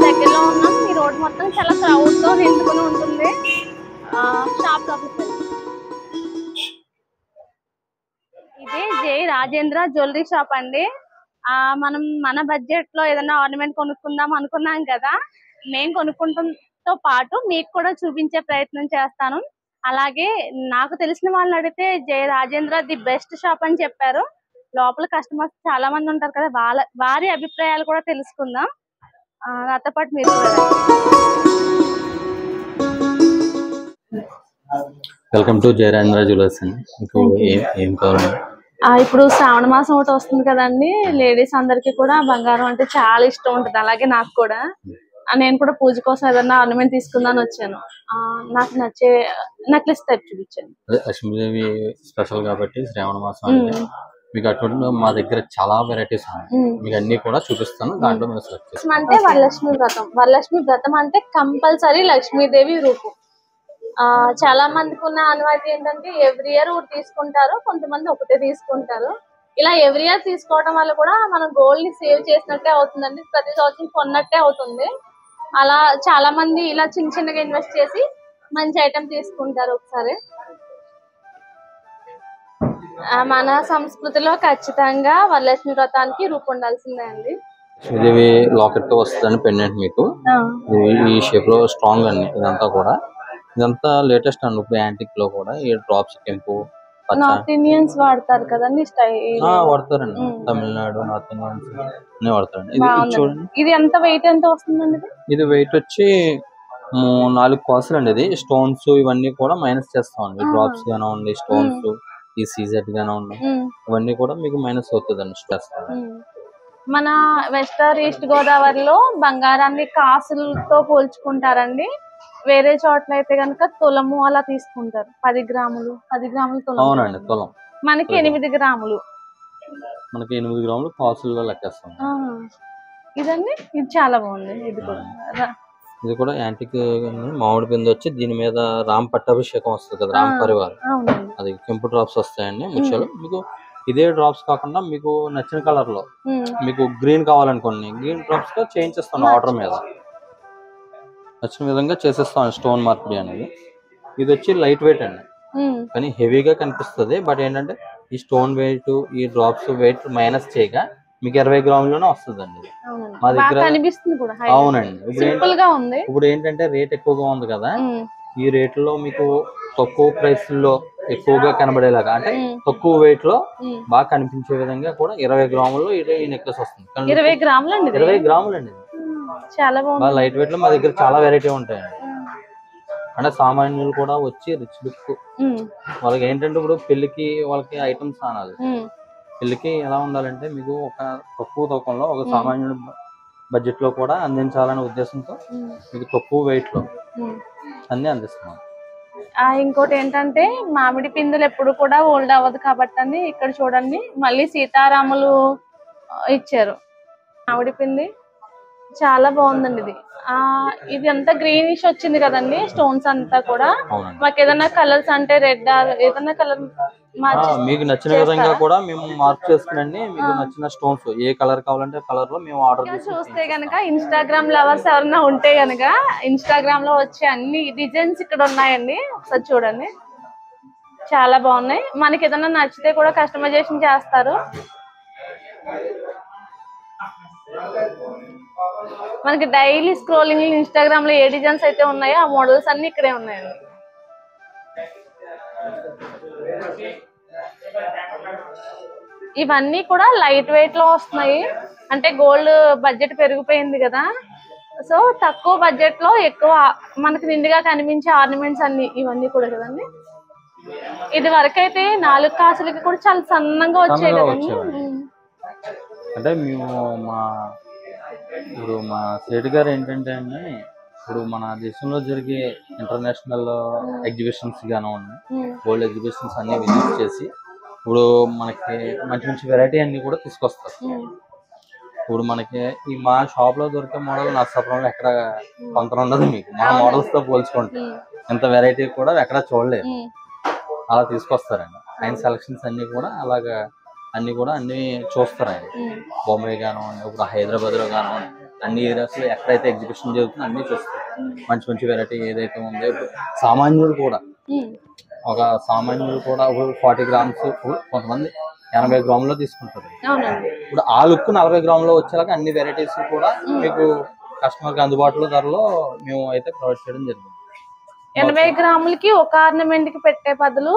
దగ్గరలో ఉన్నాం. ఈ రోడ్ మొత్తం చాలా క్రౌడ్ తో నిండుకుని ఉంటుంది. షాప్ లోపలికి ఇది జై రాజేంద్ర జ్యువెలరీ షాప్ అండి. మనం మన బడ్జెట్ లో ఏదైనా ఆర్నమెంట్ కొనుక్కుందాం అనుకున్నాం కదా, మేము కొనుక్కుంటంతో పాటు మీకు కూడా చూపించే ప్రయత్నం చేస్తాను. అలాగే నాకు తెలిసిన వాళ్ళని అడిగితే జై రాజేంద్ర ది బెస్ట్ షాప్ అని చెప్పారు. లోపల కస్టమర్స్ చాలా మంది ఉంటారు కదా, వారి అభిప్రాయాలు కూడా తెలుసుకుందాం. నాతో పాటు మీరు కూడా. వెల్కమ్ టు జై రాజేంద్ర జ్యువెలర్స్ అండి. మీకు ఏం కావాలి? ఇప్పుడు శ్రావణ మాసం ఒకటి వస్తుంది కదండి, లేడీస్ అందరికి కూడా బంగారం అంటే చాలా ఇష్టం ఉంటుంది. అలాగే నాకు కూడా. నేను కూడా పూజ కోసం ఏదన్నా ఆర్నమెంట్ తీసుకుందాని వచ్చాను. నాకు నచ్చే నెక్లెస్ టైప్ చూపించాను. లక్ష్మీదేవి స్పెషల్ కాబట్టి శ్రావణ మాసం అంటే మీకు అటువంటి మా దగ్గర చాలా వెరైటీస్ ఉన్నాయి. మీకు అన్ని కూడా చూపిస్తాను. దాంట్లో మీరు సెలెక్ట్ చేసుకోండి. అంటే వరలక్ష్మి వ్రతం. వరలక్ష్మి వ్రతం అంటే కంపల్సరీ లక్ష్మీదేవి రూపం. చాలా మందికి ఉన్న అనుమతి ఏంటంటే ఎవ్రీ ఇయర్ ఒకటి తీసుకుంటారు, కొంతమంది ఒకటే తీసుకుంటారు. ఇలా ఎవ్రీ ఇయర్ తీసుకోవడం వల్ల కూడా మనం గోల్డ్ ని సేవ్ చేసినట్టే అవుతుందండి. ప్రతి సంవత్సరం కొన్నట్టే అవుతుంది. అలా చాలా మంది ఇలా చిన్న చిన్నగా ఇన్వెస్ట్ చేసి మంచి ఐటమ్ తీసుకుంటారు. ఒకసారి మన సంస్కృతిలో ఖచ్చితంగా వరలక్ష్మి వ్రతానికి రూపం ఉండాల్సిందే అండి. లక్ష్మీదేవి లాకెట్ తో వస్తుందని పెండెంట్ మీకు ఈ షేప్ లో స్ట్రాంగ్ అండి. ఇదంతా లేటెస్ట్ అండి. ఇప్పుడు యాంటిక్ లో కూడా ఈ డ్రాప్స్ కెంపు నార్త్ ఇండియన్స్ వాడతారు కదండి వాడతారండి. తమిళనాడు నార్త్ ఇండియన్స్ అన్ని వాడతారండి. ఇది చూడండి. ఇది ఎంత వెయిట్ ఎంత వస్తుందండి? ఇది వెయిట్ వచ్చి 4 కాసులు అండి. ఇది స్టోన్స్ ఇవన్నీ కూడా మైనస్ చేస్తామండి. డ్రాప్స్ కానివ్వండి, స్టోన్స్ ఈ సీజెడ్ కానివ్వండి, ఇవన్నీ కూడా మీకు మైనస్ అవుతుంది అండి. మన వెస్ట్ ఈస్ట్ గోదావరిలో బంగారాన్ని కాసులతో పోల్చుకుంటారండి. వేరే చోట్ల అయితే గనక తులము అలా తీసుకుంటారు. 10 గ్రాములు తులం. అవునండి, తులం. మనకి 8 గ్రాములు. మనకి 8 గ్రాములు కాసుల్లో లెక్కేస్తాం. ఇదండి, ఇది చాలా బాగుంది. ఇది కూడా యాంటిక్ మామిడి పిండి వచ్చి దీని మీద రామ్ పట్టాభిషేకం వస్తుంది కదా, రామ్ పరివార్, అది కెంపు డ్రాప్స్ వస్తాయండి ముత్యాలు. మీకు ఇదే డ్రాప్స్ కాకుండా మీకు నచ్చిన కలర్ లో మీకు గ్రీన్ కావాలనుకోండి, గ్రీన్ డ్రాప్స్ తో చేయించేస్తాను ఆర్డర్ మీద. నచ్చిన విధంగా చేసేస్తాను స్టోన్ మార్పిడి అనేది. ఇది వచ్చి లైట్ వెయిట్ అండి, కానీ హెవీగా కనిపిస్తుంది. బట్ ఏంటంటే ఈ స్టోన్ వెయిట్ ఈ డ్రాప్స్ వెయిట్ మైనస్ చేయగా మీకు 20 గ్రాముల్లోనే వస్తుంది అండి మా దగ్గర. అవునండి. ఇప్పుడు ఏంటంటే రేట్ ఎక్కువగా ఉంది కదా, ఈ రేట్ లో మీకు తక్కువ ప్రైస్ లో ఎక్కువగా కనబడేలాగా, అంటే తక్కువ వెయిట్ లో బాగా కనిపించే విధంగా కూడా 20 గ్రాముల్లో ఈ నెక్లెస్ వస్తుంది. 20 గ్రాములు అండి. చాలా బాగుంది. లైట్ వెయిట్ లో మా దగ్గర చాలా వెరైటీ ఉంటాయండి. అంటే సామాన్యులు కూడా వచ్చి రిచ్ లుక్ వాళ్ళకి ఏంటంటే ఇప్పుడు పెళ్లికి వాళ్ళకి ఐటమ్స్ అనాలి. పెళ్లికి ఎలా ఉండాలంటే మీకు ఒక తక్కువ తూకంలో ఒక సామాన్యుడు బడ్జెట్ లో కూడా అందించాలనే ఉద్దేశంతో మీకు తక్కువ వెయిట్ లో అన్ని అందిస్తున్నాం. ఇంకోటి ఏంటంటే మామిడి పిందులు ఎప్పుడు కూడా ఓల్డ్ అవ్వదు కాబట్టి అని ఇక్కడ చూడండి మళ్ళీ సీతారాములు ఇచ్చారు. మామిడి పిండి చాలా బాగుందండి. ఇది అంతా గ్రీనిష్ వచ్చింది కదండి, స్టోన్స్ అంతా కూడా. మాకు ఏదైనా కలర్స్ అంటే రెడ్ ఏదైనా కలర్ మీకు నచ్చిన విధంగా కూడా మేము మార్క్ చేసుకునండి. మీకు నచ్చిన స్టోన్స్ ఏ కలర్ కావాలంటే కలర్ లో మేము ఆర్డర్ చూస్తే గనక ఇన్స్టాగ్రామ్ లవర్స్ ఎవరైనా ఉంటే గనక ఇన్స్టాగ్రామ్ లో వచ్చే అన్ని డిజైన్స్ ఇక్కడ ఉన్నాయండి. ఒకసారి చూడండి, చాలా బాగున్నాయి. మనకి ఏదైనా నచ్చితే కూడా కస్టమైజేషన్ చేస్తారు. మనకి డైలీ స్క్రోలింగ్ ఇన్స్టాగ్రామ్ లో ఏ డిజైన్స్ అయితే ఉన్నాయో ఆ మోడల్స్ అన్ని ఇక్కడే ఉన్నాయండి. ఇవన్నీ కూడా లైట్ వెయిట్ లో వస్తున్నాయి. అంటే గోల్డ్ బడ్జెట్ పెరిగిపోయింది కదా, సో తక్కువ బడ్జెట్ లో ఎక్కువ మనకి నిండుగా కనిపించే ఆర్నమెంట్స్ అన్ని ఇవన్నీ కూడా కదండి. ఇది వరకైతే 4 కాసులకి కూడా చాలా సన్నంగా వచ్చాయి కదండి. అంటే మేము ఇప్పుడు మా సేట్ గారు ఏంటంటే అండి, ఇప్పుడు మన దేశంలో జరిగే ఇంటర్నేషనల్ ఎగ్జిబిషన్స్ గాను గోల్డ్ ఎగ్జిబిషన్స్ అన్ని విజిట్ చేసి ఇప్పుడు మనకి మంచి మంచి వెరైటీ అన్ని కూడా తీసుకొస్తారు. ఇప్పుడు మనకి ఈ మా షాప్ లో దొరికే మోడల్ నర్సాపురంలో ఎక్కడ కొంత ఉండదు. మీకు మా మోడల్స్ తో పోల్చుకుంటే ఇంత వెరైటీ కూడా ఎక్కడ చూడలేదు. అలా తీసుకొస్తారండి. ఆయన సెలక్షన్స్ అన్ని కూడా అలాగా అన్ని కూడా అన్ని చూస్తారు ఆయన. బొంబాయి కానివ్వండి, ఇప్పుడు హైదరాబాద్ లో కానివ్వండి, అన్ని ఏరియాస్ లో ఎక్కడైతే ఎగ్జిబిషన్ జరుగుతుందో అన్ని చూస్తారు. మంచి మంచి వెరైటీ ఏదైతే ఉందో ఇప్పుడు సామాన్యులు కూడా ఒక సామాన్యులు కూడా 40 గ్రామ్స్ కొంతమంది 80 గ్రాముల్లో తీసుకుంటారు. ఇప్పుడు ఆ లుక్ 40 గ్రాముల్లో వచ్చేలాగా అన్ని వెరైటీస్ కూడా మీకు కస్టమర్ కి అందుబాటులో ధరలో మేము అయితే ప్రొవైడ్ చేయడం జరిగింది. 80 గ్రాములకి ఒక ఆర్నమెంట్ కి పెట్టే బదులు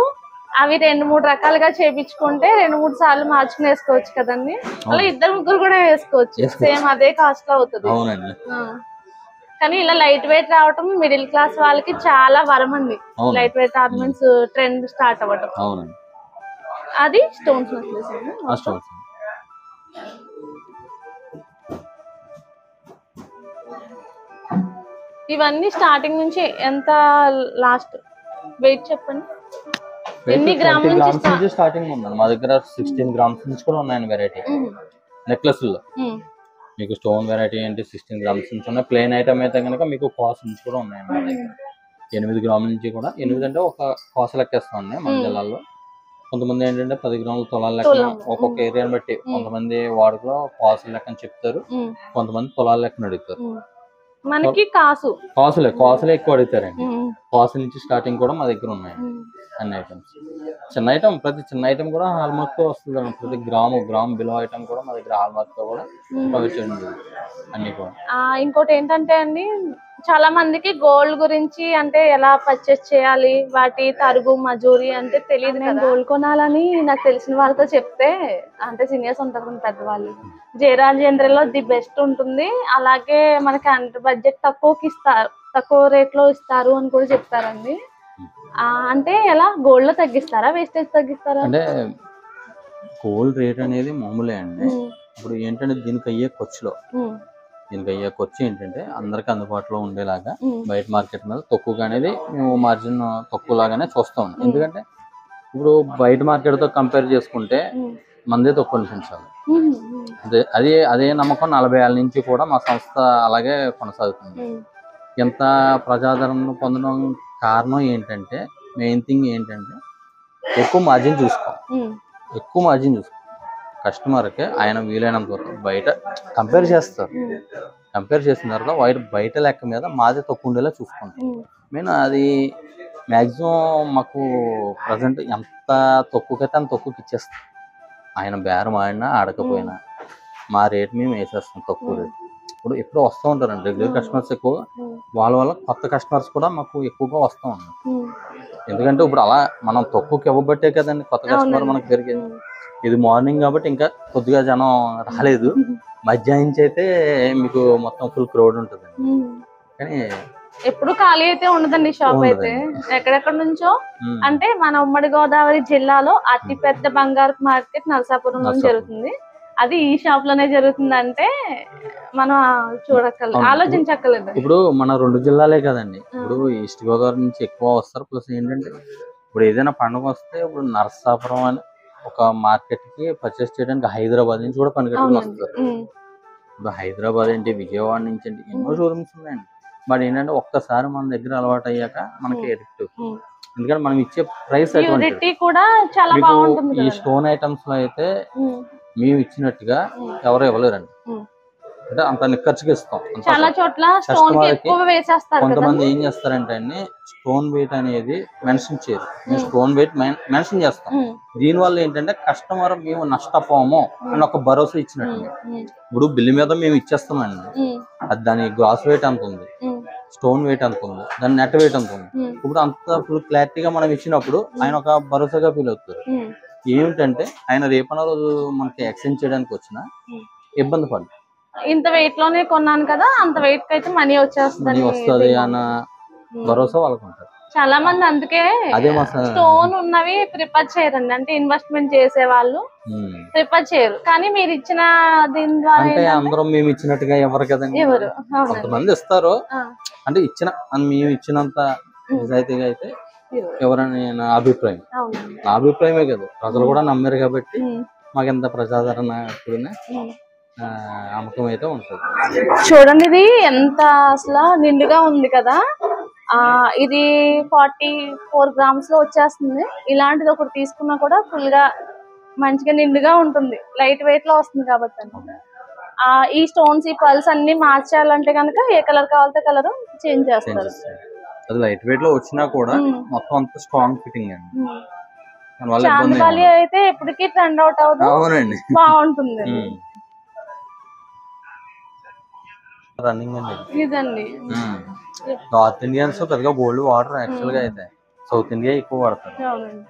అవి 2-3 రకాలుగా చేపించుకుంటే 2-3 సార్లు మార్చుకుని వేసుకోవచ్చు కదండి. అలా 2-3 కూడా వేసుకోవచ్చు. సేమ్ అదే కాస్ట్ అవుతుంది. అవునండి. కానీ ఇలా లైట్ వెయిట్ రావటం మిడిల్ క్లాస్ వాళ్ళకి చాలా వరం అండి. Light weight ornaments trend start అవ్వటం. అవునండి. అది స్టోన్స్ నెక్లెస్. ఇవన్నీ స్టార్టింగ్ నుంచి ఎంత లాస్ట్ వెయిట్ చెప్పండి. ఎన్ని గ్రాముల నుంచి స్టార్టింగ్ ఉందండి మా దగ్గర? 16 గ్రామ్స్ నుంచి కూడా ఉన్నాయండి వెరైటీ నెక్లెస్ లో. మీకు స్టోన్ వెరైటీ ఏంటి 16 గ్రామ్స్ నుంచి ఉన్నాయి. ప్లెయిన్ ఐటమ్ అయితే కనుక మీకు కాస్ట్ నుంచి కూడా ఉన్నాయండి మా దగ్గర. 8 గ్రాముల నుంచి కూడా. 8 అంటే ఒక కాస్ట్ లెక్కేస్తామండి మన జిల్లాలో. కొంతమంది ఏంటంటే 10 గ్రాముల తులాల లెక్కన ఒక్కొక్క ఏరియాని బట్టి కొంతమంది వాడుకలో కాసుల లెక్కన చెప్తారు, కొంతమంది తులాల లెక్కన అడుగుతారు. మనకి కాసులే ఎక్కువ అడుగుతారండి. కాసు నుంచి స్టార్టింగ్ కూడా మా దగ్గర ఉన్నాయి అన్ని ఐటమ్స్. చిన్న ఐటమ్, ప్రతి చిన్న ఐటమ్ కూడా హాల్ మార్క్ తో వస్తుంది. ప్రతి గ్రామ్ బిలో ఐటమ్ కూడా మా దగ్గర హాల్ మార్క్ తో కూడా ప్రొవైడ్ చేయడం అన్ని కూడా. ఇంకోటి ఏంటంటే అండి, చాలా మందికి గోల్డ్ గురించి అంటే ఎలా పర్చేస్ చేయాలి, వాటి తరుగు మజూరి అంటే తెలియదు. నేను గోల్డ్ కొనాలని నాకు తెలిసిన వాళ్ళతో చెప్తే, అంటే సీనియర్స్ ఉంటారు కదా పెద్దవాళ్ళు, జే రాజేంద్రలో ది బెస్ట్ ఉంటుంది, అలాగే మనకి అండర్ బడ్జెట్ తక్కువ రేట్ లో ఇస్తారు అని కూడా చెప్తారండి. అంటే ఎలా గోల్డ్ లో తగ్గిస్తారా, వేస్టేజ్ తగ్గిస్తారా? అంటే గోల్డ్ రేట్ అనేది మామూలే అండి. ఇప్పుడు ఏంటంటే దీనికి అయ్యే ఖర్చు ఏంటంటే అందరికి అందుబాటులో ఉండేలాగా బయట మార్కెట్ మీద తక్కువగా అనేది మేము మార్జిన్ తక్కువలాగానే చూస్తాం. ఎందుకంటే ఇప్పుడు బయట మార్కెట్ తో కంపేర్ చేసుకుంటే మందే తక్కువ అనిపించాలి. అదే నమ్మకం 40 ఏళ్ళ నుంచి కూడా మా సంస్థ అలాగే కొనసాగుతుంది. ఎంత ప్రజాదరణ పొందడం కారణం ఏంటంటే, మెయిన్ థింగ్ ఏంటంటే ఎక్కువ మార్జిన్ చూసుకో. కస్టమర్కి ఆయన వీలైనంత వరకు బయట కంపేర్ చేస్తారు. కంపేర్ చేసిన తర్వాత బయట లెక్క మీద మాది తక్కువ ఉండేలా చూసుకుంటాం. మెయిన్ అది మ్యాక్సిమం మాకు ప్రజెంట్ ఎంత తక్కువకైతే అంత తక్కువకి ఇచ్చేస్తాం. ఆయన బేరం ఆడినా ఆడకపోయినా మా రేట్ మేము వేసేస్తాం, తక్కువ రేట్. ఇప్పుడు ఎప్పుడు వస్తూ ఉంటారండి రెగ్యులర్ కస్టమర్స్ ఎక్కువ. వాళ్ళ వల్ల కొత్త కస్టమర్స్ కూడా మాకు ఎక్కువగా వస్తూ ఉన్నారు. ఎందుకంటే ఇప్పుడు అలా మనం తక్కువకి ఇవ్వబట్టే కదండి కొత్త కస్టమర్ మనకు పెరిగేది. ఇది మార్నింగ్ కాబట్టి ఇంకా కొద్దిగా జనం రాలేదు. మధ్యాహ్నం నుంచి అయితే మీకు మొత్తం ఫుల్ క్రౌడ్ ఉంటుంది. కానీ ఎప్పుడు ఖాళీ అయితే ఉండదండి షాప్ అయితే. ఎక్కడెక్కడ నుంచో, అంటే మన ఉమ్మడి గోదావరి జిల్లాలో అతి పెద్ద బంగారు మార్కెట్ నరసాపురంలో జరుగుతుంది. అది ఈ షాప్ లోనే జరుగుతుందంటే మనం ఆలోచించక్కర్లేదు. ఇప్పుడు మన 2 జిల్లాలే కదండి. ఇప్పుడు ఈస్ట్ గోదావరి నుంచి ఎక్కువ వస్తారు. ప్లస్ ఏంటంటే ఇప్పుడు ఏదైనా పండుగ వస్తే ఇప్పుడు నరసాపురం అని ఒక మార్కెట్ కి పర్చేస్ చేయడానికి హైదరాబాద్ నుంచి కూడా పనిగట్టుకుని వస్తారు. ఇప్పుడు హైదరాబాద్ ఏంటి, విజయవాడ నుంచి ఏంటి, ఎన్నో షోరూమ్స్ ఉన్నాయండి. బట్ ఏంటంటే ఒక్కసారి మన దగ్గర అలవాటు అయ్యాక మనకి ఎడిక్ట్. ఎందుకంటే మనం ఇచ్చే ప్రైస్ అటువంటి కూడా చాలా బాగుంటుంది. ఈ స్టోన్ ఐటమ్స్ లో అయితే మేము ఇచ్చినట్టుగా ఎవరు ఇవ్వలేరండి. అంటే అంత నిక్కర్చుగా ఇస్తాం. చాలా చోట్ల స్టోన్ కి ఎక్కువ వేసేస్తారు. కొంతమంది ఏం చేస్తారంటే అండి, స్టోన్ వెయిట్ అనేది మెన్షన్ చేయరు. మేము స్టోన్ వెయిట్ మెన్షన్ చేస్తాం. దీని వల్ల ఏంటంటే కస్టమర్ మేము నష్టపోము అని ఒక భరోసా ఇచ్చినట్టు. ఇప్పుడు బిల్లు మీద మేము ఇచ్చేస్తామండి, అది దాని గ్రాస్ వెయిట్ అంత ఉంది, స్టోన్ వెయిట్ అంత ఉంది, దాని నెట్ వెయిట్ అంత ఉంది. ఇప్పుడు అంత ఫుల్ క్లారిటీగా మనం ఇచ్చినప్పుడు ఆయన ఒక భరోసాగా ఫీల్ అవుతారు. ఏమిటంటే ఆయన రేపన్న రోజు మనకి ఎక్స్చేంజ్ చేయడానికి వచ్చినా ఇబ్బంది పడదు. ఇంత వెయిట్ లోనే కొన్నాను కదా, అంత వెయిట్ కి అయితే మనీ వస్తుంది అన్న భరోసా వాళ్ళకు ఉంటుంది. చాలా మంది అందుకే స్టోన్ ఉన్నవి ప్రిఫర్ చేయరండి. అంటే ఇన్వెస్ట్మెంట్ చేసే వాళ్ళు ప్రిఫర్ చేయరు. కానీ మీరు ఇచ్చిన దీని ద్వారా అంటే అందరం మేము ఇచ్చినట్టుగా ఎవరు కదండి, కొంతమంది ఇస్తారు. అంటే మేము ఇచ్చినంత నిజాయితీగా అయితే ఎవరని నా అభిప్రాయం. నా అభిప్రాయమే కదా, ప్రజలు కూడా నమ్మారు కాబట్టి మాకు ఎంత ప్రజాదరణ అమ్మకం అయితే ఉంటుంది. చూడండి ఇది ఎంత అసలు నిండుగా ఉంది కదా. ఇది 44 గ్రామ్స్ లో వచ్చేస్తుంది. ఇలాంటిది ఒకటి తీసుకున్నా కూడా ఫుల్ గా మంచిగా నిండుగా ఉంటుంది, లైట్ వెయిట్ లో వస్తుంది కాబట్టి అండి. ఈ స్టోన్స్ ఈ పల్స్ అన్ని మార్చాలంటే కనుక ఏ కలర్ కావాలంటే కలర్ చేంజ్ చేస్తారు. అది లైట్ వెయిట్ లో వచ్చినా కూడా మొత్తం అంత స్ట్రాంగ్ ఫిట్టింగ్ అండి. చాందబాలి అయితే ఎప్పటికీ ట్రెండ్ అవుట్ అవుతుంది. అవునండి, బాగుంటుంది. రన్నింగ్ అండి ఇదండి. నార్త్ ఇండియన్స్ పెద్దగా గోల్డ్ వాటర్ యాక్చువల్ గా అయితే సౌత్ ఇండియా ఎక్కువ వాడతారు.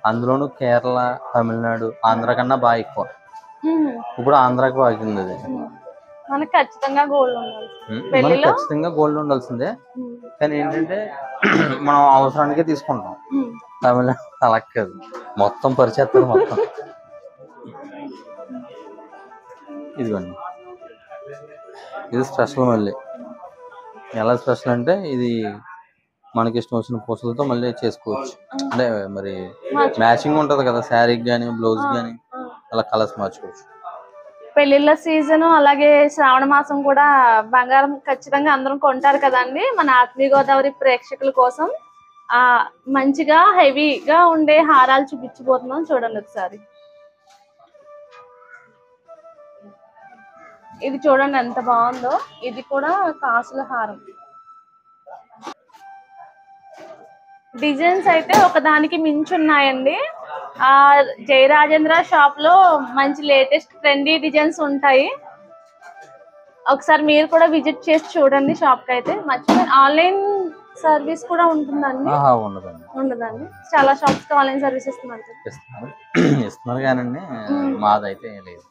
అందులోను కేరళ, తమిళనాడు, ఆంధ్ర కన్నా బాగా ఎక్కువ. ఇప్పుడు ఆంధ్రాకి బాగుంది అది. మనకి ఖచ్చితంగా గోల్డ్ ఉండాలి, మనకి ఖచ్చితంగా గోల్డ్ ఉండాల్సిందే. కానీ ఏంటంటే మనం అవసరానికే తీసుకుంటాం. తమిళనాడు అలా కాదు, మొత్తం పరిచేస్తారు మొత్తం. ఇదిగోండి, ఇది స్పెషల్. మళ్ళీ ఎలా స్పెషల్ అంటే ఇది మనకి ఇష్టం వచ్చిన పూసలతో మళ్ళీ చేసుకోవచ్చు. అంటే మరి మ్యాచింగ్ ఉంటది కదా శారీకి గానీ బ్లౌజ్ గానీ, అలా కలర్స్ మార్చుకోవచ్చు. పెళ్లిళ్ళ సీజన్ అలాగే శ్రావణ మాసం కూడా బంగారం ఖచ్చితంగా అందరం కొంటారు కదండి. మన ఆత్మీయ గోదావరి ప్రేక్షకుల కోసం మంచిగా హెవీగా ఉండే హారాలు చూపించబోతున్నాం. చూడండి ఒకసారి. ఇది చూడండి ఎంత బాగుందో. ఇది కూడా కాసుల హారం. డిజైన్స్ అయితే ఒకదానికి మించి ఉన్నాయండి. జై రాజేంద్ర షాప్ లో మంచి లేటెస్ట్ ట్రెండీ డిజైన్స్ ఉంటాయి. ఒకసారి మీరు కూడా విజిట్ చేసి చూడండి షాప్ కి. అయితే మర్చిపోయి ఆన్లైన్ సర్వీస్ కూడా ఉంటుందండి. ఉండదండి, చాలా షాప్స్ కి ఆన్లైన్ సర్వీస్ ఇస్తున్నారు కానండి, మాదైతే లేదు.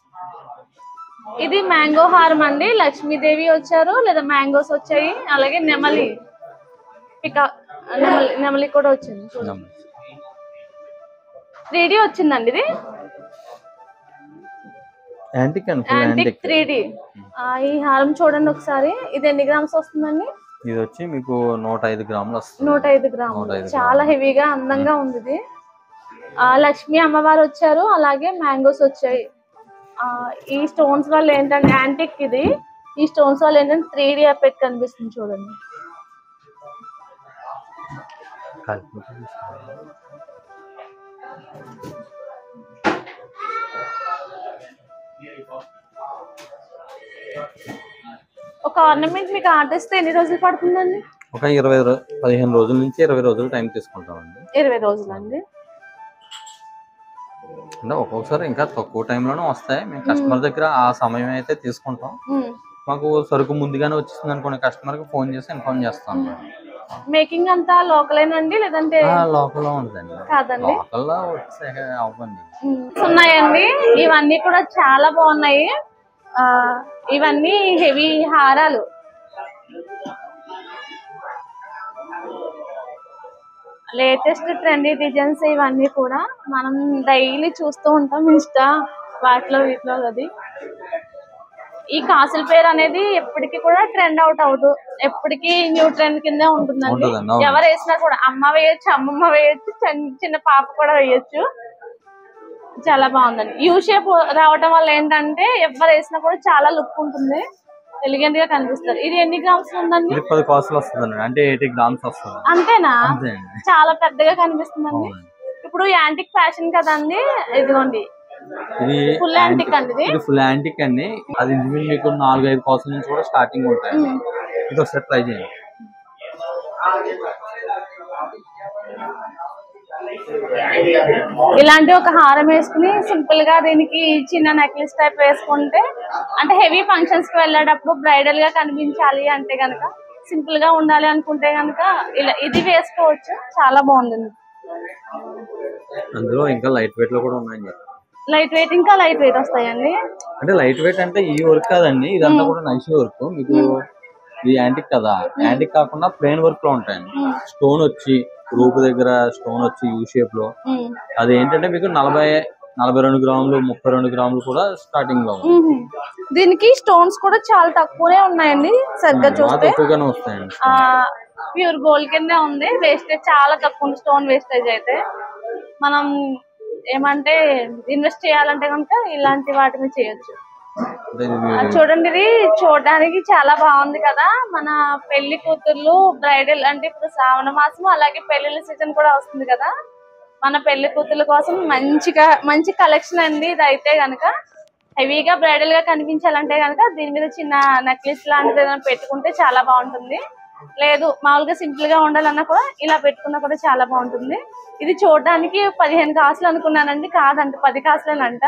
ఇది మ్యాంగో హారం అండి. లక్ష్మీదేవి వచ్చారు లేదా మ్యాంగోస్ వచ్చాయి, అలాగే నెమలి నెమలి కూడా వచ్చింది. 3D వచ్చిందండి. ఇది యాంటిక్ 3D. ఈ హారం చూడండి ఒకసారి. ఇది ఎన్ని గ్రామ్స్ వస్తుందండి? ఇది వచ్చి మీకు 105 గ్రాములు వస్తుంది. 105 గ్రాములు. చాలా హెవీగా అందంగా ఉంది ఇది. లక్ష్మీ అమ్మవారు వచ్చారు, అలాగే మ్యాంగోస్ వచ్చాయి. ఈ స్టోన్స్ వల్ల ఏంటంటే యాంటిక్ ఇది. ఈ స్టోన్స్ వల్ల ఏంటంటే 3D ఎఫెక్ట్ కనిపిస్తుంది చూడండి. ఒక ఆర్నమెంట్ మీకు ఆర్డర్ ఇస్తే ఎన్ని రోజులు పడుతుందండి? ఒక 15 రోజుల నుంచి 20 రోజులు టైం తీసుకుంటామండి. 20 రోజులండి. అంటే ఒక్కొక్కసారి ఇంకా తక్కువ టైంలోనే వస్తాయి. మేము కస్టమర్ దగ్గర ఆ సమయం అయితే తీసుకుంటాం. మాకు సరుకు ముందుగానే వచ్చింది అనుకోండి, కస్టమర్ కి ఫోన్ చేసి ఇన్ఫార్మ్ చేస్తాం. మేకింగ్ అంతా లోకలేనండి లేదంటే? లోకల్ లో ఉంటుందండి. కాదండి, లోకల్లో అవ్వండి. ఉన్నాయండి. ఇవన్నీ కూడా చాలా బాగున్నాయి. ఇవన్నీ హెవీ హారాలు. లేటెస్ట్ ట్రెండీ డిజైన్స్ ఇవన్నీ కూడా మనం డైలీ చూస్తూ ఉంటాం ఇన్స్టా వాటిలో వీటిలో. అది ఈ కాసుల పేరు అనేది ఎప్పటికీ కూడా ట్రెండ్ అవుట్ అవ్వదు, ఎప్పటికీ న్యూ ట్రెండ్ కింద ఉంటుందండి. ఎవరు వేసినా కూడా అమ్మ వేయొచ్చు, అమ్మమ్మ వేయొచ్చు, చిన్న పాప కూడా వేయొచ్చు. చాలా బాగుందండి. యూ షేప్ రావడం వల్ల ఏంటంటే ఎవరు వేసినా కూడా చాలా లుక్ ఉంటుంది, ఎలిగెంట్ గా కనిపిస్తారు. ఇది ఎన్ని గ్రామ్స్ ఉందండి? 10 కాసులు వస్తుందండి. అంటే 80 గ్రామ్స్ వస్తుంది. అంతేనా? చాలా పెద్దగా కనిపిస్తుందండి. ఇప్పుడు యాంటిక్ ఫ్యాషన్ కదండి. ఇదిగోండి, ఇది ఫుల్ యాంటిక్ అండి. ఇది ఫుల్ యాంటిక్ అండి. అది మీకు 4-5 కాసుల నుంచి కూడా స్టార్టింగ్ ఉంటాయి. ఇది ఒకసారి ట్రై చేయండి. ఇలాంటి ఒక హారం వేసుకుని సింపుల్ గా దీనికి చిన్న నెక్లెస్ టైప్ వేసుకుంటే, అంటే హెవీ ఫంక్షన్స్ కి వెళ్ళేటప్పుడు బ్రైడల్ గా కనిపించాలి అంటే గనక, సింపుల్ గా ఉండాలి అనుకుంటే గనక ఇలా ఇది వేసుకోవచ్చు. చాలా బాగుంటుంది. అందులో ఇంకా లైట్ వెయిట్ లో కూడా ఉన్నాయండి. లైట్ వెయిట్, ఇంకా లైట్ వెయిట్ వస్తాయండి. అంటే లైట్ వెయిట్ అంటే ఈ వర్క్ కాదండి, ఇదంతా కూడా నైస్ వర్క్. మీకు ఇది యాంటిక్ కదా, యాంటిక్ కాకుండా ప్లెయిన్ వర్క్ లో ఉంటాయండి. స్టోన్ వచ్చి రూపు దగ్గర స్టోన్ వచ్చి యూ షేప్ లో. అది ఏంటంటే మీకు 42 గ్రాములు 32 గ్రాములు కూడా స్టార్టింగ్ లో. దీనికి స్టోన్స్ కూడా చాలా తక్కువనే ఉన్నాయండి. సరిగ్గా చూస్తే తక్కువగానే వస్తాయండి. ప్యూర్ గోల్డ్ కింద ఉంది. వేస్టేజ్ చాలా తక్కువ, స్టోన్ వేస్టేజ్ అయితే. మనం ఏమంటే ఇన్వెస్ట్ చేయాలంటే కనుక ఇలాంటి వాటిని చేయొచ్చు. చూడండి, ఇది చూడడానికి చాలా బాగుంది కదా. మన పెళ్లి కూతుర్లు బ్రైడల్ అంటే ఇప్పుడు శ్రావణ మాసం అలాగే పెళ్లిళ్ళ సీజన్ కూడా వస్తుంది కదా. మన పెళ్లి కూతుర్ల కోసం మంచి కలెక్షన్ అండి ఇది అయితే గనక. హెవీగా బ్రైడల్ గా కనిపించాలంటే గనక దీని మీద చిన్న నెక్లెస్ లాంటిది ఏదైనా పెట్టుకుంటే చాలా బాగుంటుంది. లేదు మామూలుగా సింపుల్ గా ఉండాలన్నా కూడా ఇలా పెట్టుకున్నా కూడా చాలా బాగుంటుంది. ఇది చూడడానికి 15 కాసులు అనుకున్నానండి, కాదంట 10 కాసులేనంట.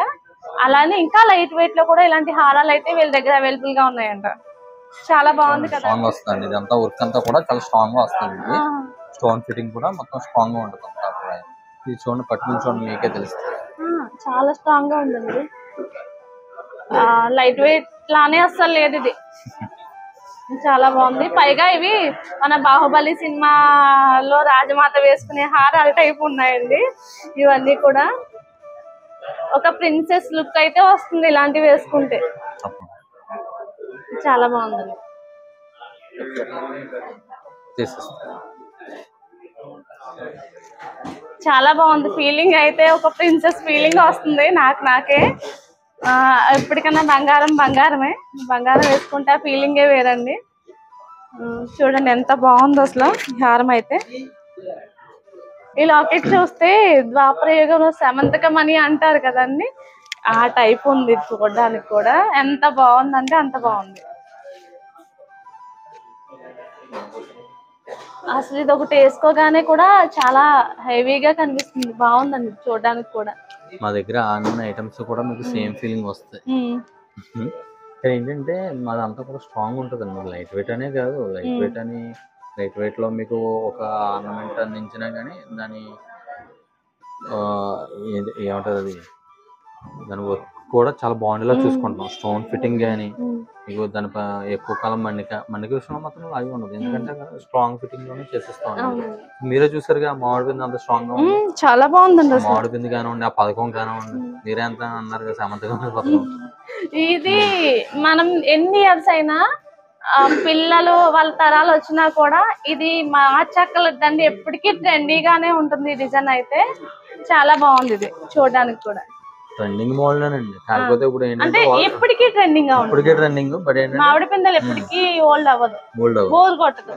అలానే ఇంకా లైట్ వెయిట్ లో కూడా ఇలాంటి హారాలు అయితే వీళ్ళ దగ్గర అవైలబుల్ గా ఉన్నాయంట. చాలా బాగుంది కదా. స్ట్రాంగ్ వస్తుంది, ఇదంతా వర్క్ అంతా కూడా చాలా స్ట్రాంగ్ గా వస్తుంది. స్టోన్ ఫిట్టింగ్ కూడా మొత్తం స్ట్రాంగ్ గా ఉంటుంది. ఇది చూడండి, పట్టుకుని చూడండి మీకే తెలుస్తుంది. చాలా స్ట్రాంగ్ గా ఉందండి. లైట్ వెయిట్ లానే అస్సలు లేదు ఇది. చాలా బాగుంది. పైగా ఇవి మన బాహుబలి సినిమాలో రాజమాత వేసుకునే హారాల టైప్ ఉన్నాయండి. ఇవన్నీ కూడా ఒక ప్రిన్సెస్ లుక్ అయితే వస్తుంది ఇలాంటివి వేసుకుంటే. చాలా బాగుంది. చాలా బాగుంది. ఫీలింగ్ అయితే ఒక ప్రిన్సెస్ ఫీలింగ్ వస్తుంది నాకే. ఎప్పటికన్నా బంగారమే. బంగారం వేసుకుంటే ఆ ఫీలింగే వేరండి. చూడండి ఎంత బాగుందో అసలు హారం అయితే. ఈ లాకెట్ చూస్తే ద్వాపర యుగంలో సమంతకమణి అంటారు కదండి, ఆ టైప్ ఉంది చూడడానికి కూడా. ఎంత బాగుందంటే అంత బాగుంది. అసలు ఇది ఒకటి వేసుకోగానే కూడా చాలా హెవీగా కనిపిస్తుంది. బాగుందండి చూడడానికి కూడా. మా దగ్గర అన్ని ఐటమ్స్ కూడా మీకు సేమ్ ఫీలింగ్ వస్తాయి. ఏంటంటే మాదంతా కూడా స్ట్రాంగ్ ఉంటుంది అండి. లైట్ వెయిట్ అనే కాదు, లైట్ వెయిట్ లో మీకు ఒక ఆర్నమెంట్ అందించినా కానీ దాని ఏమంటారు అది, దాని వర్క్ కూడా చాలా బాగుండేలా చూసుకుంటాం. స్టోన్ ఫిట్టింగ్ కానీ మీకు దాని ఎక్కువ కాలం మన్నిక విషయంలో మాత్రం లాగే ఉండదు, ఎందుకంటే స్ట్రాంగ్ ఫిట్టింగ్ లోనే చేసేస్తాం. మీరే చూసారుగా మామిడి పిండి అంత స్ట్రాంగ్ గా ఉంది. చాలా బాగుందండి. మామిడి పిండి కానివ్వండి, ఆ పథకం కానివ్వండి, మీరే ఎంత అన్నారు కదా సమంతగా పథకం. ఇది మనం ఎన్ని ఇయర్స్ అయినా పిల్లలు వాళ్ళ తరాలు వచ్చినా కూడా ఇది మార్చక్కర్లేదండి. ఎప్పటికీ ట్రెండీగానే ఉంటుంది ఈ డిజైన్ అయితే. చాలా బాగుంది ఇది చూడడానికి కూడా. ట్రెండింగ్ మోడల్ అండి, కాకపోతే ఇప్పుడు అంటే ఎప్పటికీ ట్రెండింగ్ గా ఉంటుంది. ట్రెండింగ్, బట్ మామిడి పిందెలు ఎప్పటికీ ఓల్డ్ అవ్వదు, బోర్ కొట్టదు.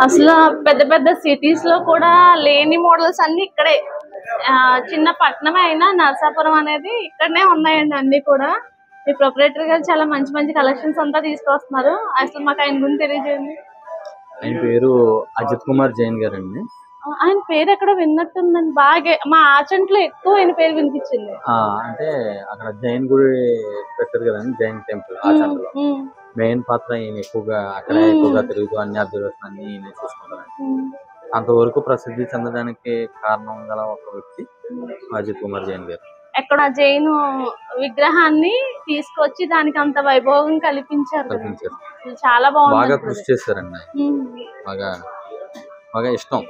అసలు పెద్ద పెద్ద సిటీస్ లో కూడా లేని మోడల్స్ అన్ని ఇక్కడే. చిన్న పట్టణమే అయినా నరసాపురం అనేది ఇక్కడనే ఉన్నాయండి అన్ని కూడా. ఈ ప్రొపరేటర్ గారు చాలా మంచి కలెక్షన్స్ అంతా తీసుకొస్తున్నారు. అసలు మాకు ఆయన గురించి తెలియజేయండి. ఆయన పేరు అజిత్ కుమార్ జైన్ గారు అండి. ఆయన పేరు ఎక్కడ విన్నట్టుందండి. బాగా మా ఆచంట్లో ఎక్కువ ఆయన పేరు వినిపించింది. అంటే అక్కడ జైన్ గుడి పెట్టారు కదండి, జైన్ టెంపుల్ ఆచంట్లో. మెయిన్ పాత్ర ఈయన ఎక్కువగా తిరుగుతూ అన్ని అబ్జర్వేషన్ అన్ని ఈయన చూసుకుంటారు. అంతవరకు ప్రసిద్ధి చెందడానికి కారణం గల ఒక వ్యక్తి అజిత్ కుమార్ జైన్ గారు. ఎక్కడ జైన్ విగ్రహాన్ని తీసుకొచ్చి దానికి అంత వైభవం కల్పించారు. చాలా బాగుంది. బాగా కృషి చేశారండి. బాగా ఇష్టం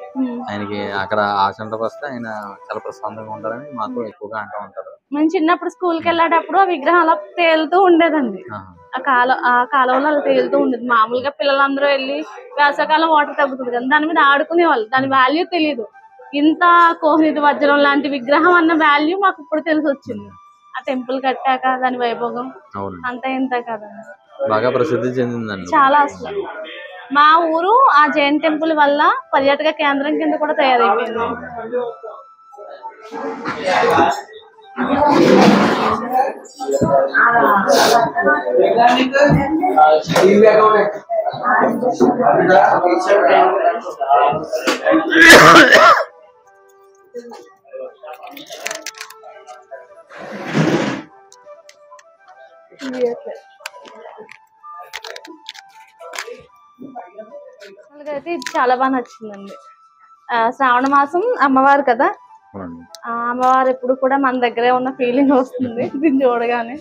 ఆయనకి. అక్కడ ఆచంటకు వస్తే ఆయన చాలా ప్రశాంతంగా ఉంటారని మాకు ఎక్కువగా అంటూ ఉంటారు. మేము చిన్నప్పుడు స్కూల్ కి వెళ్ళేటప్పుడు ఆ విగ్రహం అలా తేలుతూ ఉండేదండి. ఆ కాలంలో అలా తేలుతూ ఉండేది. మామూలుగా పిల్లలందరూ వెళ్ళి వేసవకాలం వాటర్ తగ్గుతుంది కదా, దాని మీద ఆడుకునే వాళ్ళు. దాని వాల్యూ తెలియదు. ఇంత కోహినూర్ వజ్రం లాంటి విగ్రహం అన్న వాల్యూ మాకు ఇప్పుడు తెలిసి వచ్చింది. ఆ టెంపుల్ కట్టాక దాని వైభోగం అంత ఇంత కదండి. బాగా ప్రసిద్ధి చెందిందండి చాలా. అసలు మా ఊరు ఆ జైన్ టెంపుల్ వల్ల పర్యాటక కేంద్రం కింద కూడా తయారైపోయింది. అయితే ఇది చాలా బాగా నచ్చిందండి. శ్రావణ మాసం అమ్మవారు కదా, అమ్మవారు ఎప్పుడు కూడా మన దగ్గరే ఉన్న ఫీలింగ్ వస్తుంది దీన్ని చూడగానే.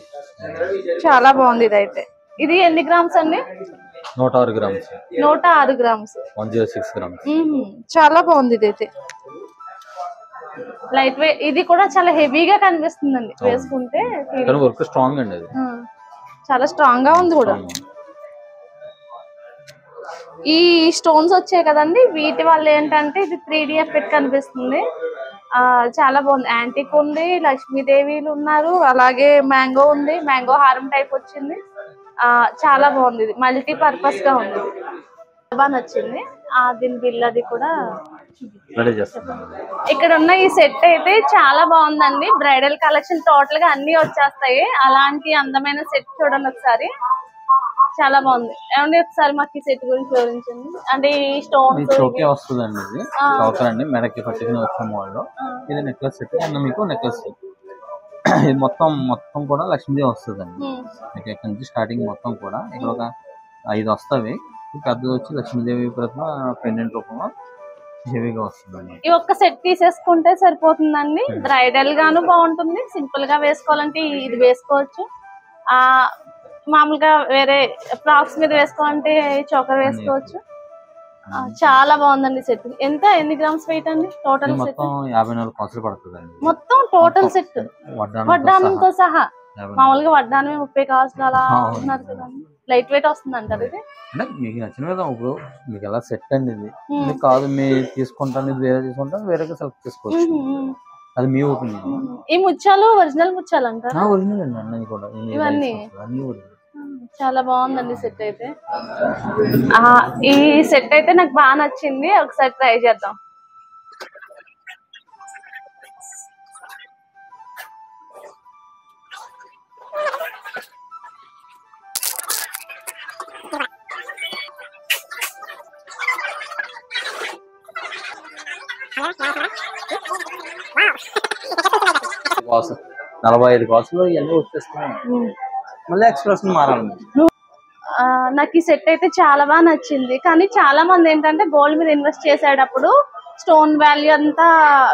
చాలా బాగుంది ఇదైతే. ఇది ఎన్ని గ్రామ్స్ అండి? 106 గ్రామ్స్. 106 గ్రామ్స్. 106 గ్రామ్స్. చాలా బాగుంది ఇదైతే. Light weight. ఇది కూడా చాలా హెవీగా కనిపిస్తుందండి వేసుకుంటే. స్ట్రాంగ్ అండి, చాలా స్ట్రాంగ్ గా ఉంది కూడా. ఈ స్టోన్స్ వచ్చాయి కదండి, వీటి వల్ల ఏంటంటే ఇది 3D ఎఫెక్ట్ కనిపిస్తుంది. చాలా బాగుంది. యాంటిక్ ఉంది, లక్ష్మీదేవిలు ఉన్నారు, అలాగే మ్యాంగో ఉంది. మ్యాంగో హారం టైప్ వచ్చింది. చాలా బాగుంది. ఇది మల్టీ పర్పస్ గా ఉంది. బాగా నచ్చింది. దీని బిల్ అది కూడా రెడీ చేస్తాను. ఇక్కడ ఉన్న ఈ సెట్ అయితే చాలా బాగుందండి. బ్రైడల్ కలెక్షన్ టోటల్ గా అన్ని వచ్చేస్తాయి. అలాంటి అందమైన సెట్ చూడండి ఒకసారి, చాలా బాగుంది. ఏమండి ఒకసారి మాకు ఈ సెట్ గురించి వివరించండి. అంటే ఈ స్టోన్స్ చోకే వస్తుందండి, ఇది చోకర్ అండి, మెడకి పట్టుకుని వచ్చే మోడల్. ఇది నెక్లెస్ సెట్ అండ్ మీకు నెక్లెస్ సెట్. ఇది మొత్తం కూడా లక్ష్మీదేవి వస్తుందండి. మీకు ఇక్కడ నుంచి స్టార్టింగ్ మొత్తం కూడా ఇక్కడ ఒక 5 వస్తాయి. పెద్దది వచ్చి లక్ష్మీదేవి ప్రతిమ పెండెంట్ రూపంలో హెవీగా వస్తుందండి. ఈ ఒక్క సెట్ తీసేసుకుంటే సరిపోతుందండి. బ్రైడల్ గాను బాగుంటుంది, సింపుల్ గా వేసుకోవాలంటే ఇది వేసుకోవచ్చు. మామూలుగా వేరే ఫ్రాక్స్ మీద వేసుకోవాలంటే చోకర్ వేసుకోవచ్చు. చాలా బాగుందండి సెట్. ఎన్ని గ్రామ్స్ వెయిట్ అండి టోటల్ సెట్? 54 కాసులు పడుతుందండి మొత్తం టోటల్ సెట్ వడ్డానంతో సహా. మామూలుగా వడ్డానమే 30 కాసులు అలా ఉన్నారు కదండి. లైట్ వెయిట్ వస్తుంది అంటారు ఇది. అంటే మీకు నచ్చిన విధంగా ఇప్పుడు మీకు ఎలా సెట్ అండి ఇది కాదు, మీరు తీసుకుంటాను ఇది వేరే తీసుకుంటాను, వేరే సెలెక్ట్ చేసుకోవచ్చు. అది మీ ఒపీనియన్. ఈ ముత్యాలు ఒరిజినల్ ముత్యాలు అంటారా? ఒరిజినల్ అండి అన్నీ కూడా. ఇవన్నీ చాలా బాగుందండి సెట్ అయితే. ఈ సెట్ అయితే నాకు బాగా నచ్చింది, ఒకసారి ట్రై చేద్దాం. కాసు 45 కాసులు ఇవన్నీ వచ్చేస్తున్నాయి. మళ్ళీ ఎక్స్ప్రెషన్ మారాలి. నాకు ఈ సెట్ అయితే చాలా బాగా నచ్చింది. కానీ చాలా మంది ఏంటంటే గోల్డ్ మీద ఇన్వెస్ట్ చేసేటప్పుడు స్టోన్ వాల్యూ అంతా